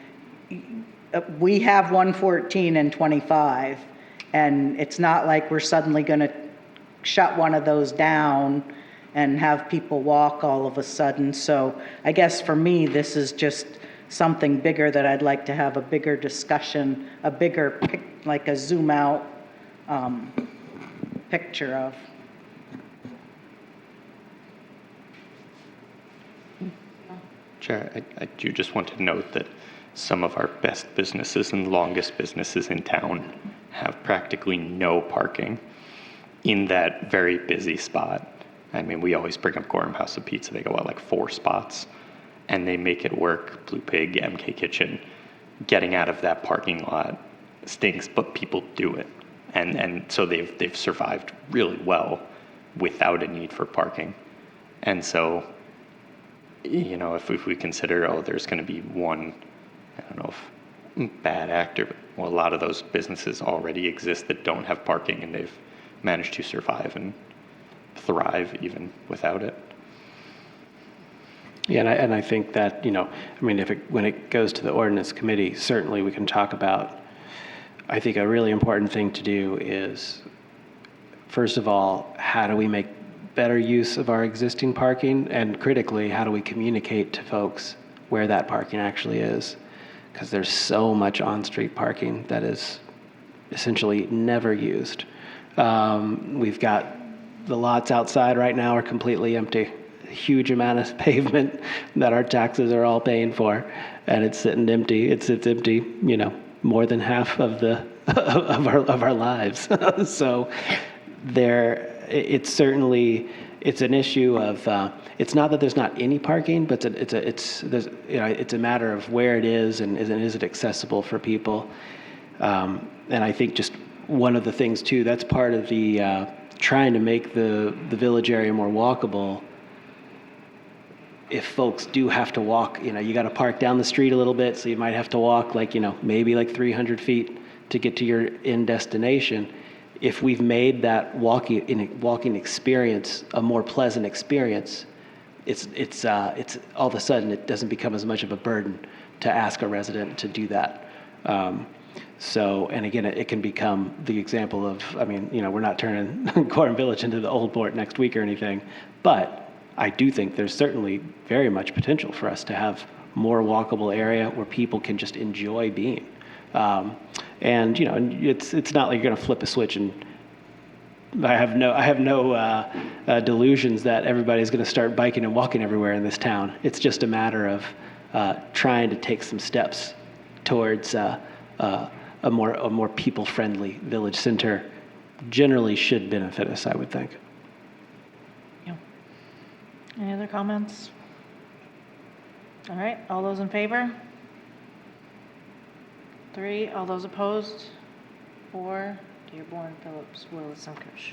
we have 114 and 25, and it's not like we're suddenly going to shut one of those down and have people walk all of a sudden. So I guess for me, this is just something bigger that I'd like to have a bigger discussion, a bigger, like a zoom out picture of. Chair, I do just want to note that some of our best businesses and longest businesses in town have practically no parking in that very busy spot. I mean, we always bring up Gorham House of Pizza. They go out like 4 spots, and they make it work. Blue Pig, MK Kitchen, getting out of that parking lot stinks, but people do it. And so they've survived really well without a need for parking. And so, you know, if we consider, oh, there's going to be one, I don't know if bad actor, but well, a lot of those businesses already exist that don't have parking, and they've managed to survive and thrive even without it. Yeah, and I think that, you know, I mean, when it goes to the ordinance committee, certainly we can talk about, I think a really important thing to do is, first of all, how do we make better use of our existing parking? And critically, how do we communicate to folks where that parking actually is? Because there's so much on-street parking that is essentially never used. We've got the lots outside right now are completely empty. A huge amount of pavement that our taxes are all paying for, and it's sitting empty. It sits empty, you know, more than half of the of our lives. So it's certainly an issue of it's not that there's not any parking, but it's a matter of where it is and is it accessible for people. And I think just one of the things too, that's part of the trying to make the village area more walkable. If folks do have to walk, you know, you got to park down the street a little bit, so you might have to walk like, you know, maybe like 300 feet to get to your end destination. If we've made that walking experience a more pleasant experience, it's all of a sudden it doesn't become as much of a burden to ask a resident to do that. So, and again, it can become the example of, I mean, you know, we're not turning Gorham Village into the Old Port next week or anything, but I do think there's certainly very much potential for us to have more walkable area where people can just enjoy being. And you know, it's not like you're going to flip a switch and I have no delusions that everybody's going to start biking and walking everywhere in this town. It's just a matter of trying to take some steps towards a more people-friendly village center. Generally, should benefit us, I would think. Any other comments? All right, all those in favor? 3, all those opposed? 4, Dearborn, Phillips, Willis, and Kush.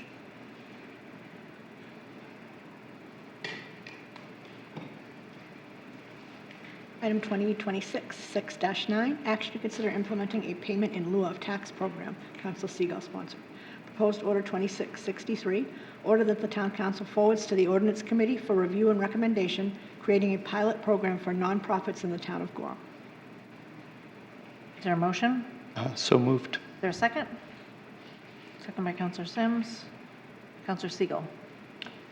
Item 2026, 6-9, action to consider implementing a payment in lieu of tax program. Council Segal sponsored. Proposed Order 2663, order that the Town Council forwards to the Ordinance Committee for review and recommendation, creating a pilot program for nonprofits in the town of Gorham. Is there a motion? So moved. Is there a second? Second by Councilor Sims. Councilor Segal.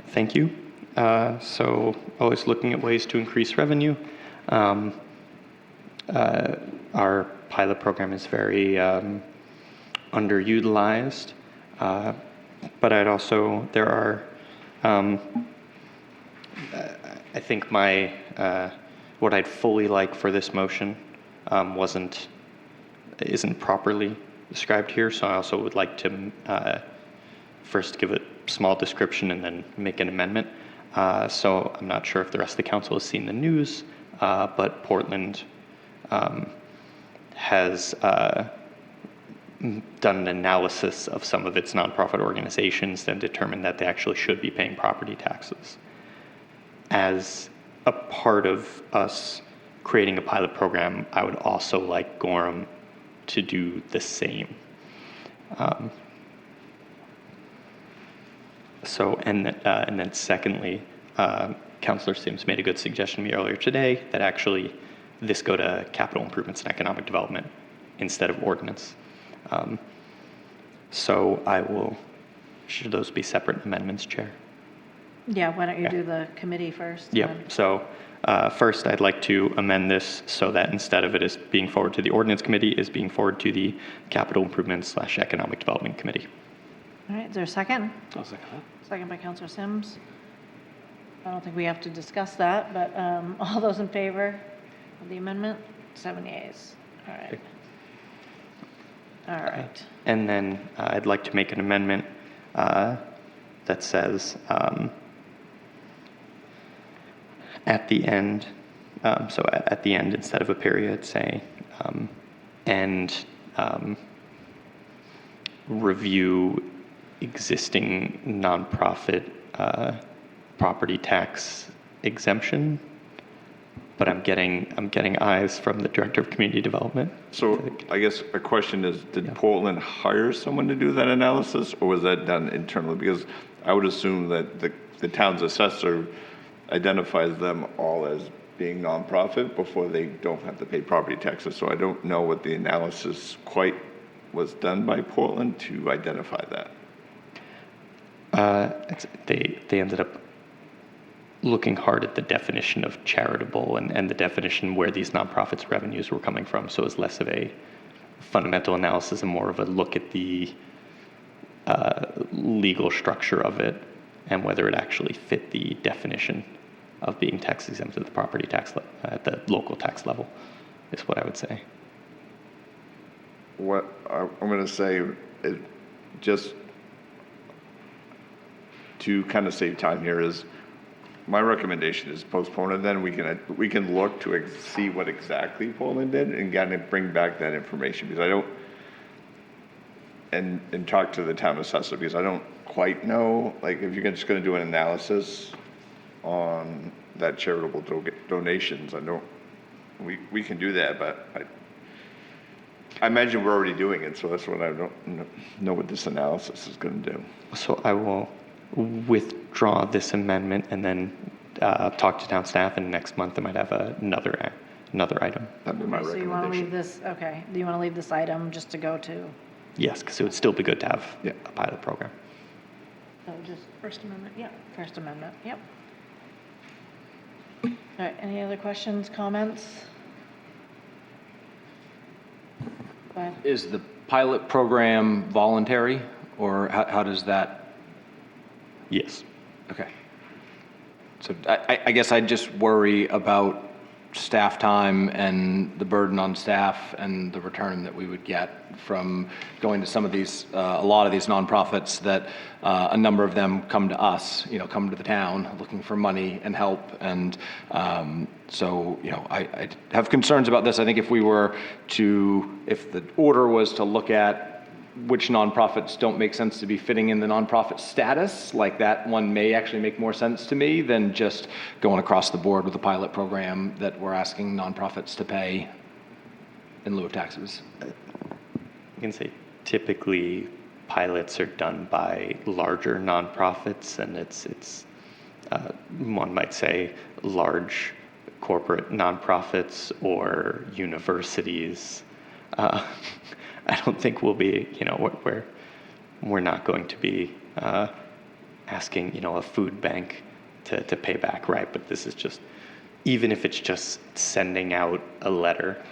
Thank you. So always looking at ways to increase revenue. Our pilot program is very underutilized, but there are, I think what I'd fully like for this motion isn't properly described here, so I also would like to first give a small description and then make an amendment. So I'm not sure if the rest of the council has seen the news, but Portland has done an analysis of some of its nonprofit organizations and determined that they actually should be paying property taxes. As a part of us creating a pilot program, I would also like Gorham to do the same. And then secondly, Councilor Sims made a good suggestion to me earlier today that actually this go to capital improvements and economic development instead of ordinance. So should those be separate amendments, Chair? Yeah, why don't you do the committee first? and Yep. then- So first, I'd like to amend this so that instead of it is being forwarded to the ordinance committee, is being forwarded to the capital improvements / economic development committee. All right, is there a second? I'll second that. Second by Counselor Sims. I don't think we have to discuss that, but all those in favor of the amendment? 7 yeas. All right. All right. And then I'd like to make an amendment that says at the end, so at the end, instead of a period, say, and review existing nonprofit property tax exemption. But I'm getting eyes from the Director of Community Development. So I guess a question is, did Portland hire someone to do that analysis, or was that done internally? Because I would assume that the town's assessor identifies them all as being nonprofit before they don't have to pay property taxes. So I don't know what the analysis quite was done by Portland to identify that. They ended up looking hard at the definition of charitable and the definition where these nonprofits' revenues were coming from. So it was less of a fundamental analysis and more of a look at the legal structure of it and whether it actually fit the definition of being tax exempt at the property tax at the local tax level, is what I would say. What I'm going to say is, just to kind of save time here, is my recommendation is postpone it. Then we can look to see what exactly Portland did and kind of bring back that information, because I don't, and talk to the town assessor, because I don't quite know, like, if you're just going to do an analysis on that charitable donations, we can do that, but I imagine we're already doing it, so that's what I don't know what this analysis is going to do. So I will withdraw this amendment and then talk to town staff, and next month I might have another item. That'd be my So you want to leave this, okay, do you want to leave this item just to go to? Yes, because it would still be good to have a pilot program. So just First Amendment, yep. First Amendment, yep. All right, any other questions, comments? Go ahead. Is the pilot program voluntary, or how does that? Yes. Okay. So I guess I just worry about staff time and the burden on staff and the return that we would get from going to some of these, a lot of these nonprofits that a number of them come to us, come to the town looking for money and help. And so, I have concerns about this. I think if the order was to look at which nonprofits don't make sense to be fitting in the nonprofit status, like that one may actually make more sense to me than just going across the board with a pilot program that we're asking nonprofits to pay in lieu of taxes. I can say typically pilots are done by larger nonprofits, and it's one might say large corporate nonprofits or universities. I don't think we'll be, we're not going to be asking, a food bank to pay back, right? But this is just, even if it's just sending out a letter,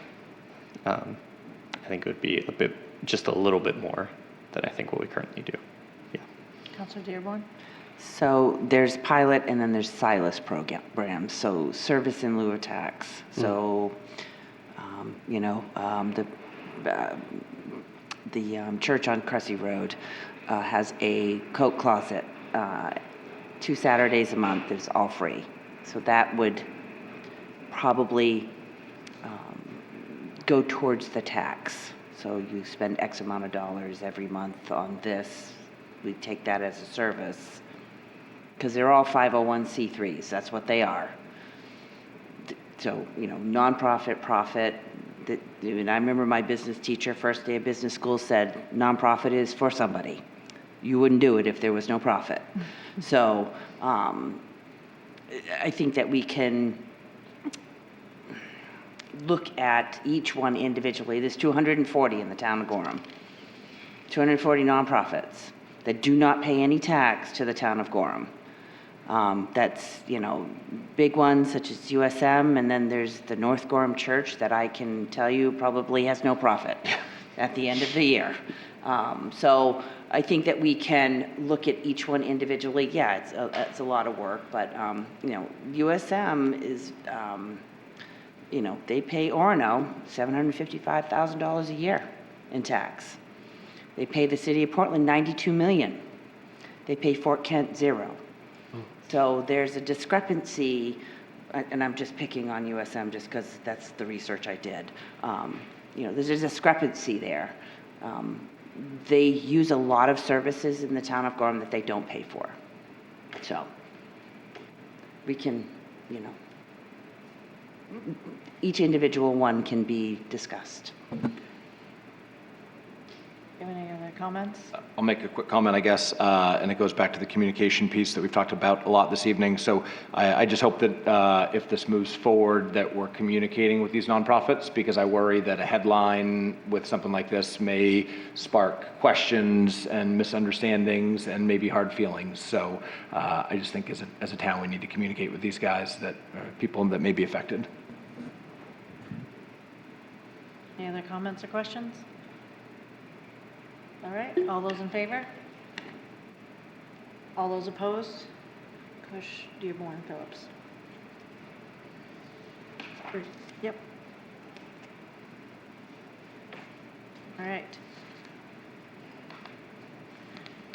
I think it would be just a little bit more than I think what we currently do. Yeah. Councilor Dearborn? So there's pilot and then there's SILAS programs, so service in lieu of tax. So, the church on Cressy Road has a coat closet 2 Saturdays a month. It's all free. So that would probably go towards the tax. So you spend X amount of dollars every month on this. We take that as a service because they're all 501c3s. That's what they are. So, nonprofit, profit. And I remember my business teacher, first day of business school, said, nonprofit is for somebody. You wouldn't do it if there was no profit. So I think that we can look at each one individually. There's 240 in the town of Gorham. 240 nonprofits that do not pay any tax to the town of Gorham. That's, big ones such as USM, and then there's the North Gorham Church that I can tell you probably has no profit at the end of the year. So I think that we can look at each one individually. Yeah, it's a lot of work, but, USM is, they pay Orono $755,000 a year in tax. They pay the city of Portland $92 million. They pay Fort Kent $0. So there's a discrepancy, and I'm just picking on USM just because that's the research I did. There's a discrepancy there. They use a lot of services in the town of Gorham that they don't pay for. So we can, each individual one can be discussed. Do you have any other comments? I'll make a quick comment, I guess, and it goes back to the communication piece that we've talked about a lot this evening. So I just hope that if this moves forward, that we're communicating with these nonprofits, because I worry that a headline with something like this may spark questions and misunderstandings and maybe hard feelings. So I just think as a town, we need to communicate with these guys, that people that may be affected. Any other comments or questions? All right, all those in favor? All those opposed? Kush, Dearborn, Phillips. Yep. All right.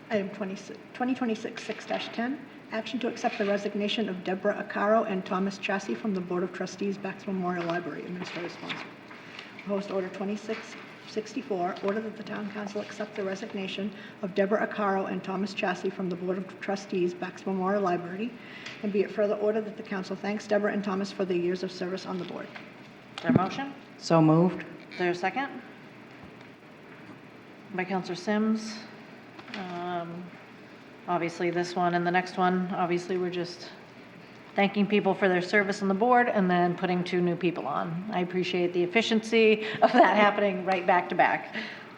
Item 2026-6-10, action to accept the resignation of Deborah Acaro and Thomas Chassie from the Board of Trustees, Baxter Memorial Library, administrative sponsor. Proposed order 2664, order that the town council accept the resignation of Deborah Acaro and Thomas Chassie from the Board of Trustees, Baxter Memorial Library, and be it further ordered that the council thanks Deborah and Thomas for their years of service on the board. Is there a motion? So moved. Is there a second? By Counselor Sims. Obviously, this one and the next one, obviously, we're just thanking people for their service on the board and then putting 2 new people on. I appreciate the efficiency of that happening right back to back.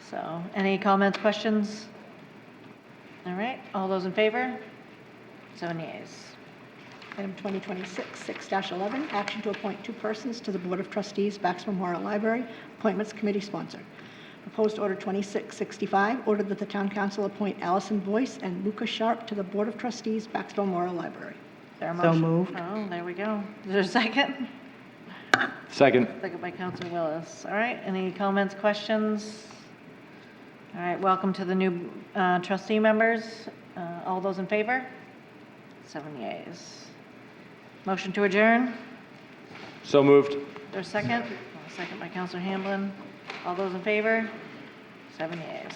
So, any comments, questions? All right, all those in favor? 7 yeas. Item 2026-6-11, action to appoint 2 persons to the Board of Trustees, Baxter Memorial Library, Appointments Committee sponsor. Proposed order 2665, ordered that the town council appoint Allison Boyce and Luca Sharp to the Board of Trustees, Baxter Memorial Library. Is there a So motion? moved. Oh, there we go. Is there a second? Second. Second by Counselor Willis. All right, any comments, questions? All right, welcome to the new trustee members. All those in favor? 7 yeas. Motion to adjourn? So moved. Is there a second? Second by Counselor Hamblin. All those in favor? 7 yeas.